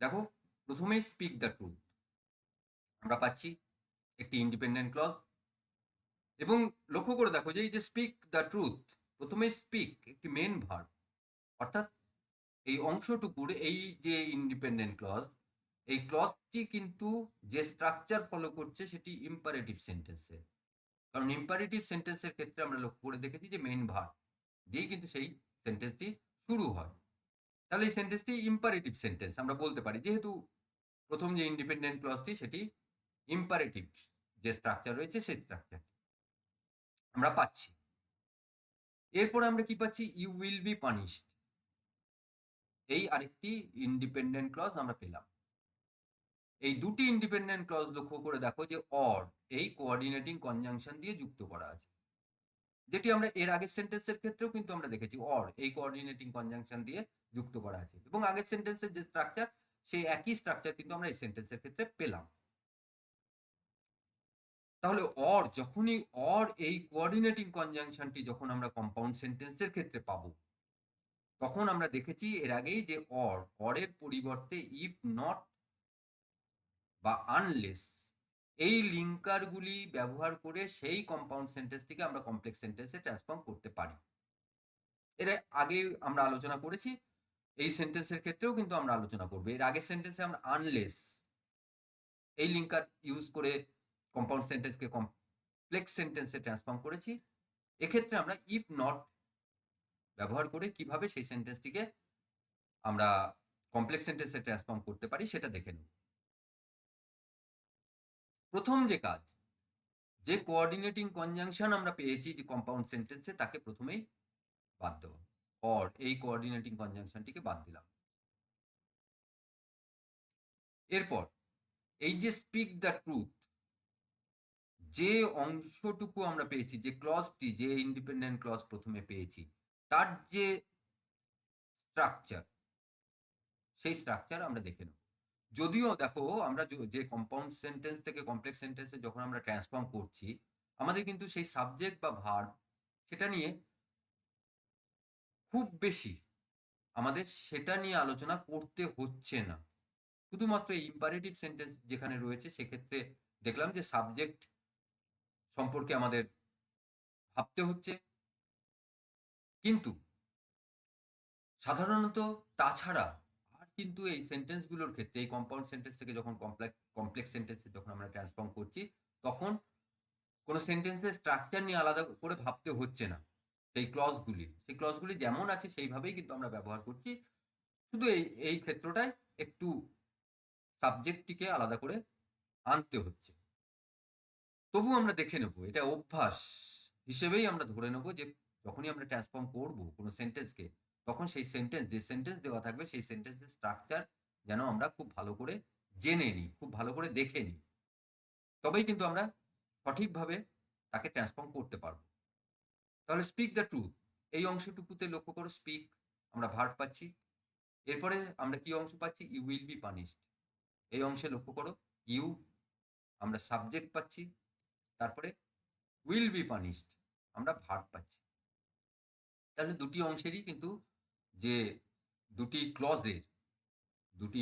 দেখো, প্রথমেই স্পিক দ্য ট্রুথ আমরা পাচ্ছি একটি ইন্ডিপেন্ডেন্ট ক্লজ, এবং লক্ষ্য করে দেখো যে এই যে স্পিক দ্য ট্রুথ, প্রথমেই স্পিক একটি মেন ভার্ব, অর্থাৎ এই অংশটুকুর এই যে ইন্ডিপেন্ডেন্ট ক্লজ, এই ক্লজটি কিন্তু যে স্ট্রাকচার ফলো করছে সেটি ইম্পারেটিভ সেন্টেন্সের। কারণ ইম্পারেটিভ সেন্টেন্সের ক্ষেত্রে আমরা লক্ষ্য করে দেখেছি যে মেন ভার্ব দিয়েই কিন্তু সেই সেন্টেন্সটি শুরু হয়, তাহলে এই সেন্টেন্সটি ইম্পারেটিভ সেন্টেন্স আমরা বলতে পারি, যেহেতু প্রথম যে ইন্ডিপেন্ডেন্ট ক্লজটি সেটি ইম্পারেটিভ যে স্ট্রাকচার রয়েছে সেই স্ট্রাকচার আমরা পাচ্ছি। এরপর আমরা কি পাচ্ছি? ইউ উইল বি পানিশড, এই আরেকটি ইন্ডিপেন্ডেন্ট ক্লজ আমরা পেলাম। এই দুটি ইন্ডিপেন্ডেন্ট ক্লজ লক্ষ্য করে দেখো যে অর এই কোঅর্ডিনেটিং কনজাংশন দিয়ে যুক্ত করা আছে, যেটি আমরা এর আগের সেন্টেন্সের ক্ষেত্রেও কিন্তু আমরা দেখেছি অর এই কোঅর্ডিনেটিং কনজাংশন দিয়ে যুক্ত করা আছে, এবং আগের সেন্টেন্সের যে স্ট্রাকচার সেই একই স্ট্রাকচার কিন্তু আমরা এই সেন্টেন্সের ক্ষেত্রে পেলাম। তাহলে অর যখনই অর এই কোঅর্ডিনেটিং কনজাংশনটি যখন আমরা কম্পাউন্ড সেন্টেন্সের ক্ষেত্রে পাবো, তখন আমরা দেখেছি এর আগেই যে অরের পরিবর্তে ইফ নট বা আনলেস এই লিঙ্কারগুলি ব্যবহার করে সেই কম্পাউন্ড সেন্টেন্সটিকে আমরা কমপ্লেক্স সেন্টেন্সে ট্রান্সফর্ম করতে পারি। এর আগে আমরা আলোচনা করেছি, এই সেন্টেন্সের ক্ষেত্রেও কিন্তু আমরা আলোচনা করবো। এর আগের সেন্টেন্সে আমরা আনলেস এই লিঙ্কার ইউজ করে কম্পাউন্ড সেন্টেন্সকে কমপ্লেক্স সেন্টেন্সে ট্রান্সফর্ম করেছি। এক্ষেত্রে আমরা ইফ নট ব্যবহার করে কিভাবে সেই সেন্টেন্সটিকে আমরা কমপ্লেক্স সেন্টেন্সে ট্রান্সফর্ম করতে পারি সেটা দেখে নেব। প্রথম যে কাজ, যে কোঅর্ডিনেটিং কনজাংশন আমরা পেয়েছি যে কম্পাউন্ড সেন্টেন্সে, তাকে প্রথমেই বাদ দেবো। অর এই কোঅর্ডিনেটিং কনজাংশনটিকে বাদ দিলাম। এরপর এই যে স্পিক দ্য ট্রুথ, যে অংশটুকু আমরা পেয়েছি, যে ক্লজটি, যে ইন্ডিপেন্ডেন্ট ক্লজ প্রথমে পেয়েছি, তার যে স্ট্রাকচার, সেই স্ট্রাকচার আমরা দেখে নেব। যদিও দেখো আমরা যে কম্পাউন্ড সেন্টেন্স থেকে কমপ্লেক্স সেন্টেন্সে যখন আমরা ট্রান্সফর্ম করছি, আমাদের কিন্তু সেই সাবজেক্ট বা ভার্ব সেটা নিয়ে খুব বেশি আমাদের সেটা নিয়ে আলোচনা করতে হচ্ছে না। শুধুমাত্র ইম্পারেটিভ সেন্টেন্স যেখানে রয়েছে সেক্ষেত্রে দেখলাম যে সাবজেক্ট সম্পর্কে আমাদের ভাবতে হচ্ছে, কিন্তু সাধারণত তাছাড়া আর কিন্তু এই সেন্টেন্সগুলোর ক্ষেত্রে, এই কম্পাউন্ড সেন্টেন্স থেকে যখন কমপ্লেক্স সেন্টেন্সে যখন আমরা ট্রান্সফর্ম করছি, তখন কোনো সেন্টেন্সের স্ট্রাকচার নিয়ে আলাদা করে ভাবতে হচ্ছে না। সেই ক্লজগুলি যেমন আছে সেইভাবেই কিন্তু আমরা ব্যবহার করছি। শুধু এই ক্ষেত্রটায় একটু সাবজেক্টটিকে আলাদা করে আনতে হচ্ছে। তবু আমরা দেখে নেব, এটা অভ্যাস হিসেবেই আমরা ধরে নেব যে যখনই আমরা ট্রান্সফর্ম করব কোনো সেন্টেন্সকে, তখন সেই যে সেন্টেন্স দেওয়া থাকবে সেই সেন্টেন্সের স্ট্রাকচার যেন আমরা খুব ভালো করে জেনে নিই, খুব ভালো করে দেখে নিই, তবেই কিন্তু আমরা সঠিকভাবে তাকে ট্রান্সফর্ম করতে পারবো। তাহলে স্পিক দ্য ট্রুথ এই অংশটুকুতে লক্ষ্য করো, স্পিক আমরা ভার্ব পাচ্ছি। এরপরে আমরা কি অংশ পাচ্ছি? ইউ উইল বি পানিশড, এই অংশে লক্ষ্য করো, ইউ আমরা সাবজেক্ট পাচ্ছি, তারপরে উইল বি পানিশড আমরা ভার্ব পাচ্ছি। তাহলে দুটি অংশেরই কিন্তু যে দুটি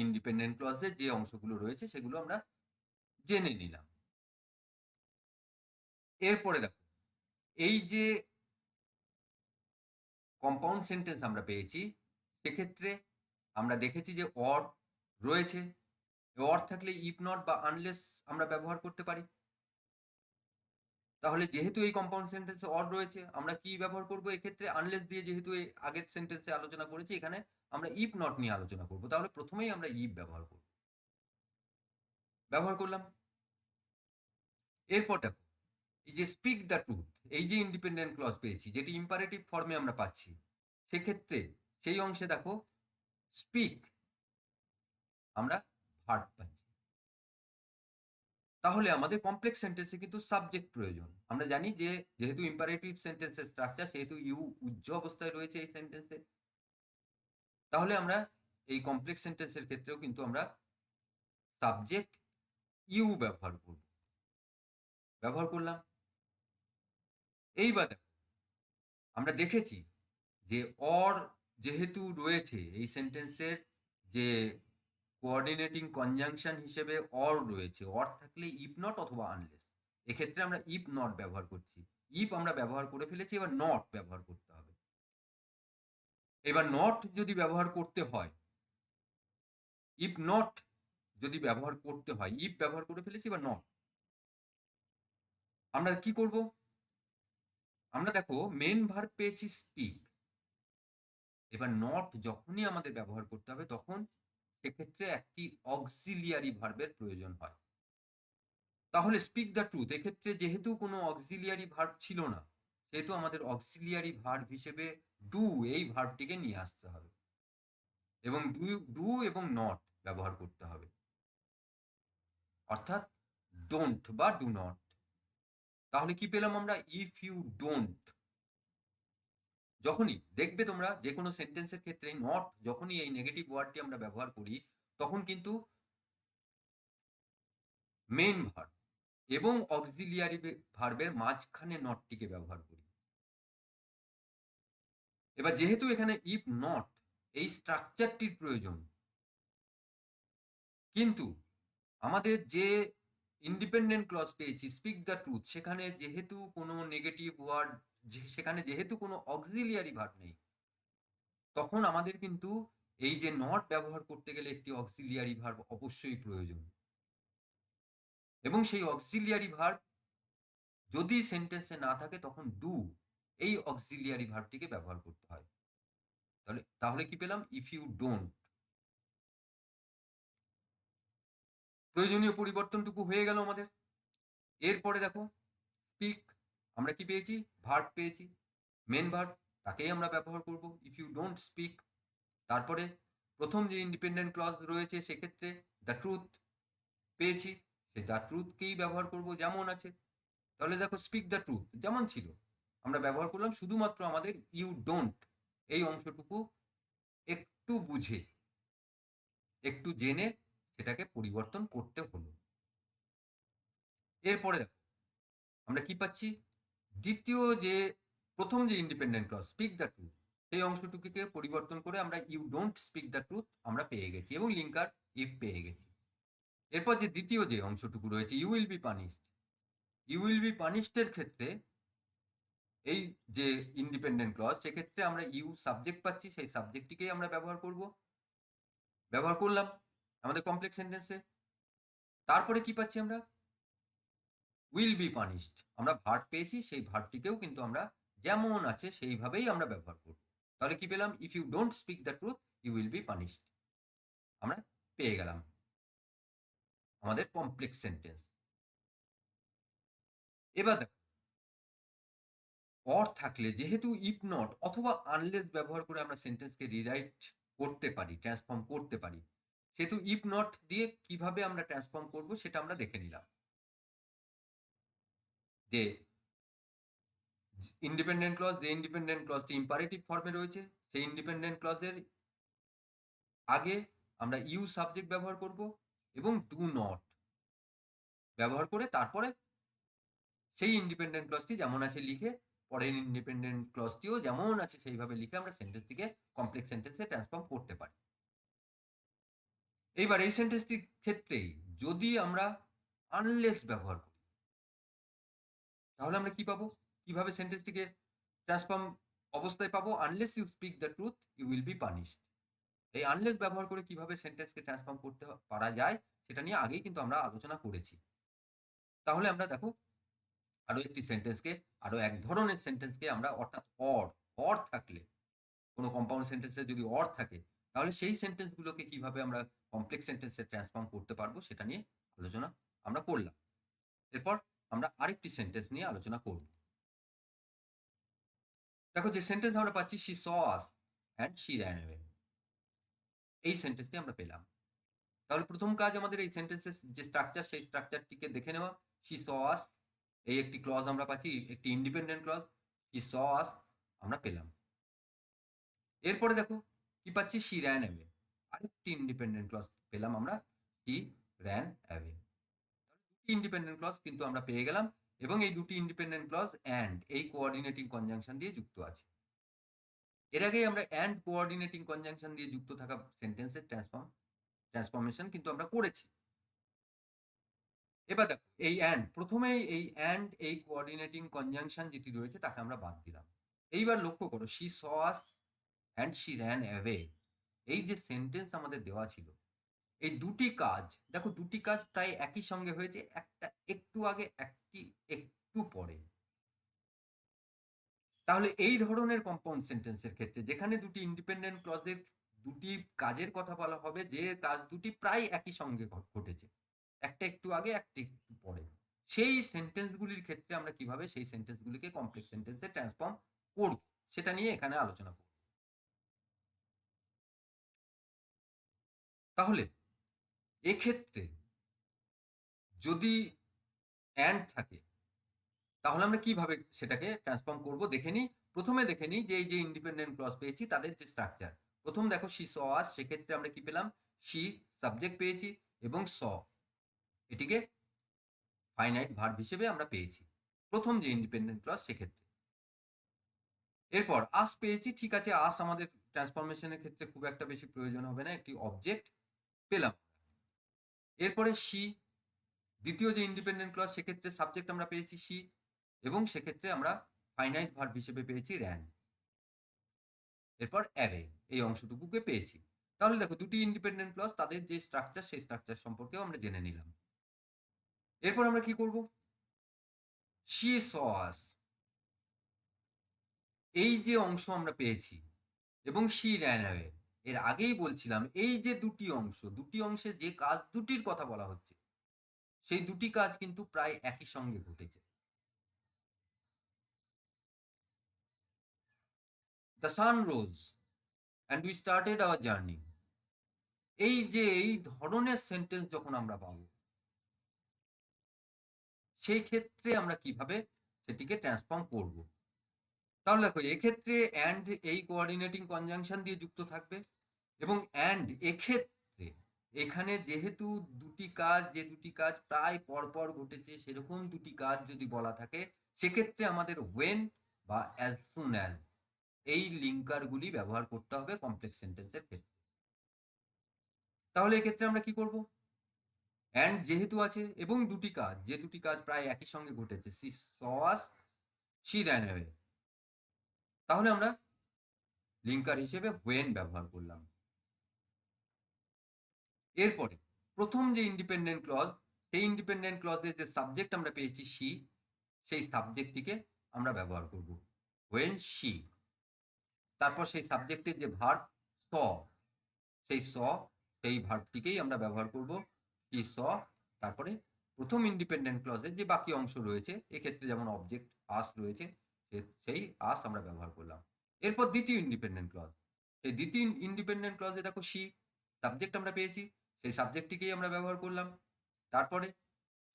ইন্ডিপেন্ডেন্ট ক্লজের যে অংশগুলো রয়েছে সেগুলো আমরা জেনে নিলাম। এরপরে দেখো, এই যে কম্পাউন্ড সেন্টেন্স আমরা পেয়েছি, সেক্ষেত্রে আমরা দেখেছি যে অর রয়েছে। অর থাকলে ইফ নট বা আনলেস আমরা ব্যবহার করতে পারি। তাহলে যেহেতু এই কম্পাউন্ড সেন্টেন্সে অর রয়েছে, আমরা কি ব্যবহার করব এক্ষেত্রে? আনলেস দিয়ে, যেহেতু এই আগের সেন্টেন্সে আলোচনা করেছি, এখানে আমরা ইফ নট নিয়ে আলোচনা করব। তাহলে প্রথমেই আমরা ইফ ব্যবহার করলাম। এরপর দেখো, এই যে স্পিক দ্য ট্রুথ, এই যে ইন্ডিপেন্ডেন্ট ক্লজ পেয়েছি, যেটি ইম্পারেটিভ ফর্মে আমরা পাচ্ছি, সেক্ষেত্রে সেই অংশে দেখো স্পিক আমরা ভার্ব পাচ্ছি। তাহলে আমাদের কমপ্লেক্স সেন্টেন্সে কিন্তু সাবজেক্ট প্রয়োজন। আমরা জানি যে যেহেতু ইম্পারেটিভ সেন্টেন্সের স্ট্রাকচার, সেহেতু ইউ উজ্জ অবস্থায় রয়েছে এই সেন্টেন্সে। তাহলে আমরা এই কমপ্লেক্স সেন্টেন্সের ক্ষেত্রেও কিন্তু আমরা সাবজেক্ট ইউ ব্যবহার করলাম। এইবার দেখো, আমরা দেখেছি যে অর যেহেতু রয়েছে এই সেন্টেন্সের, যে কোঅর্ডিনেটিং কনজাংশন হিসেবে অর রয়েছে, অর থাকলে ইফ নট অথবা আনলেস, এক্ষেত্রে আমরা ইফ নট ব্যবহার করছি। ইফ আমরা ব্যবহার করে ফেলেছি, এবার নট ব্যবহার করতে হবে। এবার নট যদি ব্যবহার করতে হয়, ইফ নট যদি ব্যবহার করতে হয়, ইফ ব্যবহার করে ফেলেছি, এবার নট আমরা কি করব? আমরা দেখো মেন ভার্ব পেয়েছি স্পিক, এবার নট যখনই আমাদের ব্যবহার করতে হবে তখন সেক্ষেত্রে একটি অক্সিলিয়ারি ভার্বের প্রয়োজন হয়। তাহলে স্পিক দ্য ট্রুথ এক্ষেত্রে যেহেতু কোনো অক্সিলিয়ারি ভার্ব ছিল না, সেহেতু আমাদের অক্সিলিয়ারি ভার্ব হিসেবে ডু এই ভার্বটিকে নিয়ে আসতে হবে এবং ডু এবং নট ব্যবহার করতে হবে, অর্থাৎ ডোন্ট বা ডু নট। তাহলে কি পেলাম আমরা? If you don't. যখনই দেখবে তোমরা যে কোনো সেন্টেন্সের ক্ষেত্রে নট যখনই এই নেগেটিভ ওয়ার্ডটি আমরা ব্যবহার করি, তখন কিন্তু মেইন ভার্ব এবং অক্সিলিয়ারি ভার্বের মাঝখানে নটটিকে ব্যবহার করি। এবার যেহেতু এখানে ইফ নট এই স্ট্রাকচারটির প্রয়োজন, কিন্তু আমাদের যে ইন্ডিপেন্ডেন্ট ক্লজ পেয়েছি স্পিক দ্য ট্রুথ, সেখানে যেহেতু কোনো নেগেটিভ ওয়ার্ড, সেখানে যেহেতু কোনো অক্সিলিয়ারি ভার্ব নেই, তখন আমাদের কিন্তু এই যে নট ব্যবহার করতে গেলে একটি অক্সিলিয়ারি ভার্ব অবশ্যই প্রয়োজন, এবং সেই অক্সিলিয়ারি ভার্ব যদি সেন্টেন্সে না থাকে তখন ডু এই অক্সিলিয়ারি ভার্বটিকে ব্যবহার করতে হয়। তাহলে কি পেলাম? If you don't. প্রয়োজনীয় পরিবর্তনটুকু হয়ে গেল আমাদের। এরপরে দেখো স্পিক, আমরা কি পেয়েছি? ভার্ব পেয়েছি, মেন ভার্ব, তাকেই আমরা ব্যবহার করব ইফ ইউ ডোন্ট স্পিক। তারপরে প্রথম যে ইন্ডিপেন্ডেন্ট ক্লজ রয়েছে সেক্ষেত্রে দ্য ট্রুথ পেয়েছি, সেই দ্য ট্রুথকেই ব্যবহার করব যেমন আছে। তাহলে দেখো স্পিক দ্য ট্রুথ যেমন ছিল আমরা ব্যবহার করলাম, শুধুমাত্র আমাদের ইউ ডোন্ট এই অংশটুকু একটু বুঝে, একটু জেনে সেটাকে পরিবর্তন করতে হলো। এরপরে দেখো আমরা কি পাচ্ছি? দ্বিতীয় যে প্রথম যে independent clause speak the truth, সেই অংশটুকুকে পরিবর্তন করে আমরা you don't speak the truth আমরা পেয়ে গেছি এবং লিঙ্কার ইফ পেয়ে গেছি। এরপর যে দ্বিতীয় যে অংশটুকু রয়েছে you will be punished, you will be punished এর ক্ষেত্রে এই যে ইন্ডিপেন্ডেন্ট ক্লজ, সেক্ষেত্রে আমরা ইউ সাবজেক্ট পাচ্ছি, সেই সাবজেক্টটিকেই আমরা ব্যবহার করলাম আমাদের কমপ্লেক্স সেন্টেন্সে। তারপরে কি পাচ্ছি আমরা? উইল বি পানিশড, আমরা ভার্ব পেয়েছি, সেই ভার্বটিকেও কিন্তু আমরা যেমন আছে সেইভাবেই আমরা ব্যবহার করব। তাহলে কি পেলাম? If you don't speak the truth you will be punished আমরা পেয়ে গেলাম আমাদের কমপ্লেক্স সেন্টেন্স। এবার দেখো অর থাকলে যেহেতু ইফ নট অথবা আনলেস ব্যবহার করে আমরা সেন্টেন্সকে রিরাইট করতে পারি, ট্রান্সফর্ম করতে পারি, সেহেতু ইফ নট দিয়ে কিভাবে আমরা ট্রান্সফর্ম করব সেটা আমরা দেখে নিলাম। যে ইন্ডিপেন্ডেন্ট ক্লজ, যে ইন্ডিপেন্ডেন্ট ক্লজটি ইম্পারেটিভ ফর্মে রয়েছে, সেই ইন্ডিপেন্ডেন্ট ক্লজের আগে আমরা ইউ সাবজেক্ট ব্যবহার করব এবং ডু নট ব্যবহার করে তারপরে সেই ইন্ডিপেন্ডেন্ট ক্লজটি যেমন আছে লিখে পরের ইন্ডিপেন্ডেন্ট ক্লজটিও যেমন আছে সেইভাবে লিখে আমরা সেন্টেন্সটিকে কমপ্লেক্স সেন্টেন্সে ট্রান্সফর্ম করতে পারি। এইবার এই সেন্টেন্সটির ক্ষেত্রেই যদি আমরা আনলেস ব্যবহার করি, তাহলে আমরা কি পাবো? কিভাবে সেন্টেন্সটিকে ট্রান্সফর্ম অবস্থায় পাবো? Unless you speak the truth you will be punished. এই আনলেস ব্যবহার করে কিভাবে সেন্টেন্সকে ট্রান্সফর্ম করতে পারা যায় সেটা নিয়ে আগেই কিন্তু আমরা আলোচনা করেছি। তাহলে আমরা দেখো আরো একটি সেন্টেন্সকে, আরো এক ধরনের সেন্টেন্সকে আমরা, অর্থাৎ অর থাকলে কোনো কম্পাউন্ড সেন্টেন্সে যদি অর থাকে, তাহলে সেই সেন্টেন্সগুলোকে কিভাবে আমরা কমপ্লেক্স সেন্টেন্সে ট্রান্সফর্ম করতে পারবো সেটা নিয়ে আলোচনা আমরা করলাম। এরপর আমরা আরেকটি সেন্টেন্স নিয়ে আলোচনা করব। দেখো যে সেন্টেন্স আমরা পাচ্ছি she saw us and she ran away, এই সেন্টেন্সটি আমরা পেলাম। তাহলে প্রথম কাজ আমাদের এই সেন্টেন্সের যে স্ট্রাকচার, সেই স্ট্রাকচারটিকে দেখে নেওয়া। শি স আস এই একটি ক্লজ আমরা পাচ্ছি, একটি ইন্ডিপেন্ডেন্ট ক্লজ, শি স আস আমরা পেলাম। এরপরে দেখো কি পাচ্ছি? শি র্যান অ্যাওয়ে, আরেকটি ইন্ডিপেন্ডেন্ট ক্লজ পেলাম আমরা, শি র্যান অ্যাওয়ে। দুটি ইন্ডিপেন্ডেন্ট ক্লজ কিন্তু আমরা পেয়ে গেলাম এবং এই দুটি ইন্ডিপেন্ডেন্ট ক্লজ অ্যান্ড এই কোঅর্ডিনেটিং কনজাংশন দিয়ে যুক্ত আছে। এর আগেই আমরা অ্যান্ড কোঅর্ডিনেটিং কনজাংশন দিয়ে যুক্ত থাকা সেন্টেন্সের ট্রান্সফরমেশন কিন্তু আমরা করেছি। এবার দেখো এই অ্যান্ড, প্রথমেই এই অ্যান্ড এই কোঅর্ডিনেটিং কনজাংশন যেটি রয়েছে তাকে আমরা বাদ দিলাম। এইবার লক্ষ্য করো she saw us and she ran away, এই যে সেন্টেন্স আমাদের দেওয়া ছিল, এই দুটি কাজ দেখো, দুটি কাজ প্রায় একই সঙ্গে হয়েছে, একটা একটু আগে একটি একটু পরে। তাহলে এই ধরনের কম্পাউন্ড সেন্টেন্সের ক্ষেত্রে যেখানে দুটি ইন্ডিপেন্ডেন্ট ক্লজের দুটি কাজের কথা বলা হবে, যে কাজ দুটি প্রায় একই সঙ্গে ঘটেছে, একটা একটু আগে একটা একটু পরে, সেই সেন্টেন্সগুলির ক্ষেত্রে আমরা কিভাবে সেই সেন্টেন্সগুলিকে কমপ্লেক্স সেন্টেন্সে ট্রান্সফর্ম করব সেটা নিয়ে এখানে আলোচনা করব। তাহলে এক্ষেত্রে যদি অ্যান্ড থাকে তাহলে আমরা কিভাবে সেটাকে ট্রান্সফর্ম করব দেখে নিই। প্রথমে দেখে নিই যে এই যে ইন্ডিপেন্ডেন্ট ক্লজ পেয়েছি তাদের যে স্ট্রাকচার। প্রথম দেখো শি স আস, সেক্ষেত্রে আমরা কি পেলাম? শি সাবজেক্ট পেয়েছি এবং স এটিকে ফাইনাইট ভার্ব হিসেবে আমরা পেয়েছি প্রথম যে ইন্ডিপেন্ডেন্ট ক্লজ সেক্ষেত্রে। এরপর আস পেয়েছি, ঠিক আছে, আস আমাদের ট্রান্সফরমেশনের ক্ষেত্রে খুব একটা বেশি প্রয়োজন হবে না, একটি অবজেক্ট পেলাম। এরপরে শি দ্বিতীয় যে ইন্ডিপেন্ডেন্ট ক্লজ, সেক্ষেত্রে সাবজেক্ট আমরা পেয়েছি শি এবং সেক্ষেত্রে আমরা ফাইনাইট ভার্ব হিসেবে পেয়েছি র্যান। এরপর অ্যারে এই অংশটুকুকে পেয়েছি। তাহলে দেখো দুটি ইন্ডিপেন্ডেন্ট ক্লজ, তাদের যে স্ট্রাকচার সেই স্ট্রাকচার সম্পর্কেও আমরা জেনে নিলাম। এরপর আমরা কি করব? শি স আস, এই যে অংশ আমরা পেয়েছি এবং শি র্যান অ্যাওয়ে, এর আগেই বলছিলাম এই যে দুটি অংশ, দুটি অংশে যে কাজ দুটির কথা বলা হচ্ছে সেই দুটি কাজ কিন্তু প্রায় একই সঙ্গে ঘটেছে। The sun rose and we started our journey, এই যে এই ধরনের সেন্টেন্স যখন আমরা পাবো সেই ক্ষেত্রে আমরা কিভাবে সেটিকে ট্রান্সফর্ম করব। তাহলে দেখো এক্ষেত্রে অ্যান্ড এই কোঅর্ডিনেটিং কনজাংশন দিয়ে যুক্ত থাকবে এবং অ্যান্ড এক্ষেত্রে এখানে যেহেতু দুটি কাজ, যে দুটি কাজ প্রায় পরপর ঘটেছে সেরকম দুটি কাজ যদি বলা থাকে সেক্ষেত্রে আমাদের ওয়েন বা অ্যাজ সুন অ্যাজ এই লিঙ্কারগুলি ব্যবহার করতে হবে কমপ্লেক্স সেন্টেন্সের ক্ষেত্রে। তাহলে এক্ষেত্রে আমরা কি করব? অ্যান্ড যেহেতু আছে এবং দুটি কাজ, যে দুটি কাজ প্রায় একই সঙ্গে ঘটেছে, she saw us, she ran away, তাহলে আমরা লিঙ্কার হিসেবে ওয়েন ব্যবহার করলাম। এরপরে প্রথম যে ইন্ডিপেন্ডেন্ট ক্লজ, সেই ইন্ডিপেন্ডেন্ট ক্লজের যে সাবজেক্ট আমরা পেয়েছি শি, সেই সাবজেক্টটিকে আমরা ব্যবহার করব ওয়েন শি। তারপর সেই সাবজেক্টের যে ভার্ব স, সেই স, সেই ভার্বটিকেই আমরা ব্যবহার করব শি স। তারপরে প্রথম ইন্ডিপেন্ডেন্ট ক্লজের যে বাকি অংশ রয়েছে, এক্ষেত্রে যেমন অবজেক্ট আস রয়েছে, সেই আস আমরা ব্যবহার করলাম। এরপর দ্বিতীয় ইন্ডিপেন্ডেন্ট ক্লজ, এই দ্বিতীয় ইন্ডিপেন্ডেন্ট ক্লজে দেখো শি সাবজেক্ট আমরা পেয়েছি, সেই সাবজেক্টটিকেই আমরা ব্যবহার করলাম। তারপরে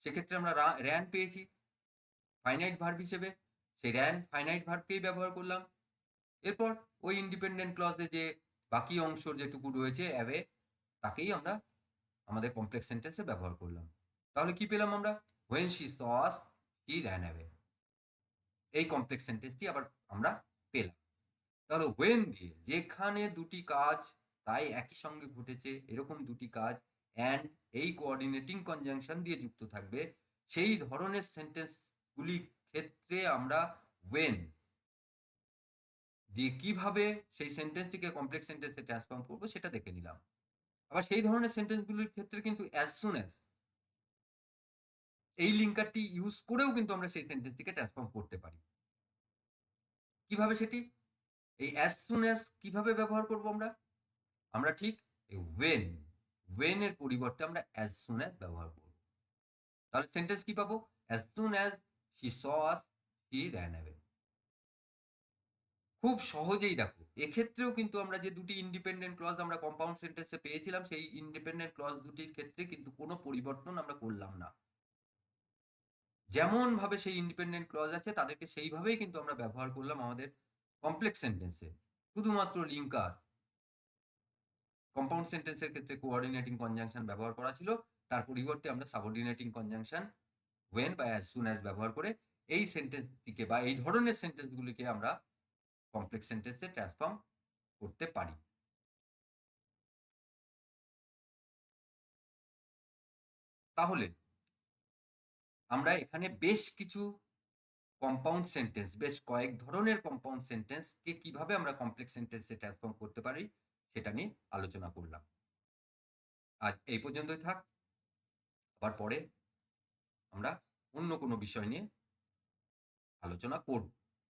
সেক্ষেত্রে আমরা র্যান পেয়েছি ফাইনাইট ভার্ব হিসেবে, সেই র্যান ফাইনাইট ভার্বকেই ব্যবহার করলাম। এরপর ওই ইন্ডিপেন্ডেন্ট ক্লজে যে বাকি অংশ যেটুকু রয়েছে অ্যাওয়ে, তাকেই আমরা আমাদের কমপ্লেক্স সেন্টেন্সে ব্যবহার করলাম। তাহলে কি পেলাম আমরা? When she saw us, he ran away, এই কমপ্লেক্স সেন্টেন্সটি আবার আমরা পেলাম। তাহলে হোয়েন দিয়ে যেখানে দুটি কাজ তাই একই সঙ্গে ঘটেছে এরকম দুটি কাজ অ্যান্ড এই কোঅর্ডিনেটিং কনজাংশন দিয়ে যুক্ত থাকবে, সেই ধরনের সেন্টেন্সগুলি ক্ষেত্রে আমরা ওয়েন দিয়ে কিভাবে সেই সেন্টেন্সটিকে কমপ্লেক্স সেন্টেন্সে ট্রান্সফর্ম করবো সেটা দেখে নিলাম। আবার সেই ধরনের সেন্টেন্সগুলির ক্ষেত্রে কিন্তু অ্যাজ সুন অ্যাজ এই লিঙ্কারটি ইউজ করেও কিন্তু আমরা সেই সেন্টেন্সটিকে ট্রান্সফর্ম করতে পারি। কিভাবে সেটি? এই অ্যাজ সুন অ্যাজ কিভাবে ব্যবহার করব আমরা? আমরা ঠিক এই ওয়েন এর পরিবর্তে আমরা অ্যাজ সুন অ্যাজ ব্যবহার করব। তাহলে সেন্টেন্স কি পাবো? As soon as she saw us, he ran away. খুব সহজেই দেখো এক্ষেত্রেও কিন্তু আমরা যে দুটি ইন্ডিপেন্ডেন্ট ক্লজ আমরা কম্পাউন্ড সেন্টেন্সে পেয়েছিলাম সেই ইন্ডিপেন্ডেন্ট ক্লজ দুটির ক্ষেত্রে কিন্তু কোনো পরিবর্তন আমরা করলাম না। যেমন ভাবে সেই ইন্ডিপেন্ডেন্ট ক্লজ আছে তাদেরকে সেইভাবেই কিন্তু আমরা ব্যবহার করলাম আমাদের কমপ্লেক্স সেন্টেন্সে। শুধুমাত্র লিঙ্কার কম্পাউন্ড সেন্টেন্সের ক্ষেত্রে কোঅর্ডিনেটিং কনজাংশন ব্যবহার করা ছিল, তার পরিবর্তে আমরা সাবঅর্ডিনেটিং কনজাংশন ওয়েন বা অ্যাজ সুন অ্যাজ ব্যবহার করে এই সেন্টেন্সটিকে বা এই ধরনের সেন্টেন্সগুলিকে আমরা কমপ্লেক্স সেন্টেন্সে ট্রান্সফর্ম করতে পারি। তাহলে আমরা এখানে বেশ কিছু কম্পাউন্ড সেন্টেন্স, বেশ কয়েক ধরনের কম্পাউন্ড সেন্টেন্সকে কিভাবে আমরা কমপ্লেক্স সেন্টেন্সে ট্রান্সফর্ম করতে পারি সেটা নিয়ে আলোচনা করলাম। আজ এই পর্যন্তই থাক, আবার পরে আমরা অন্য কোনো বিষয় নিয়ে আলোচনা করব।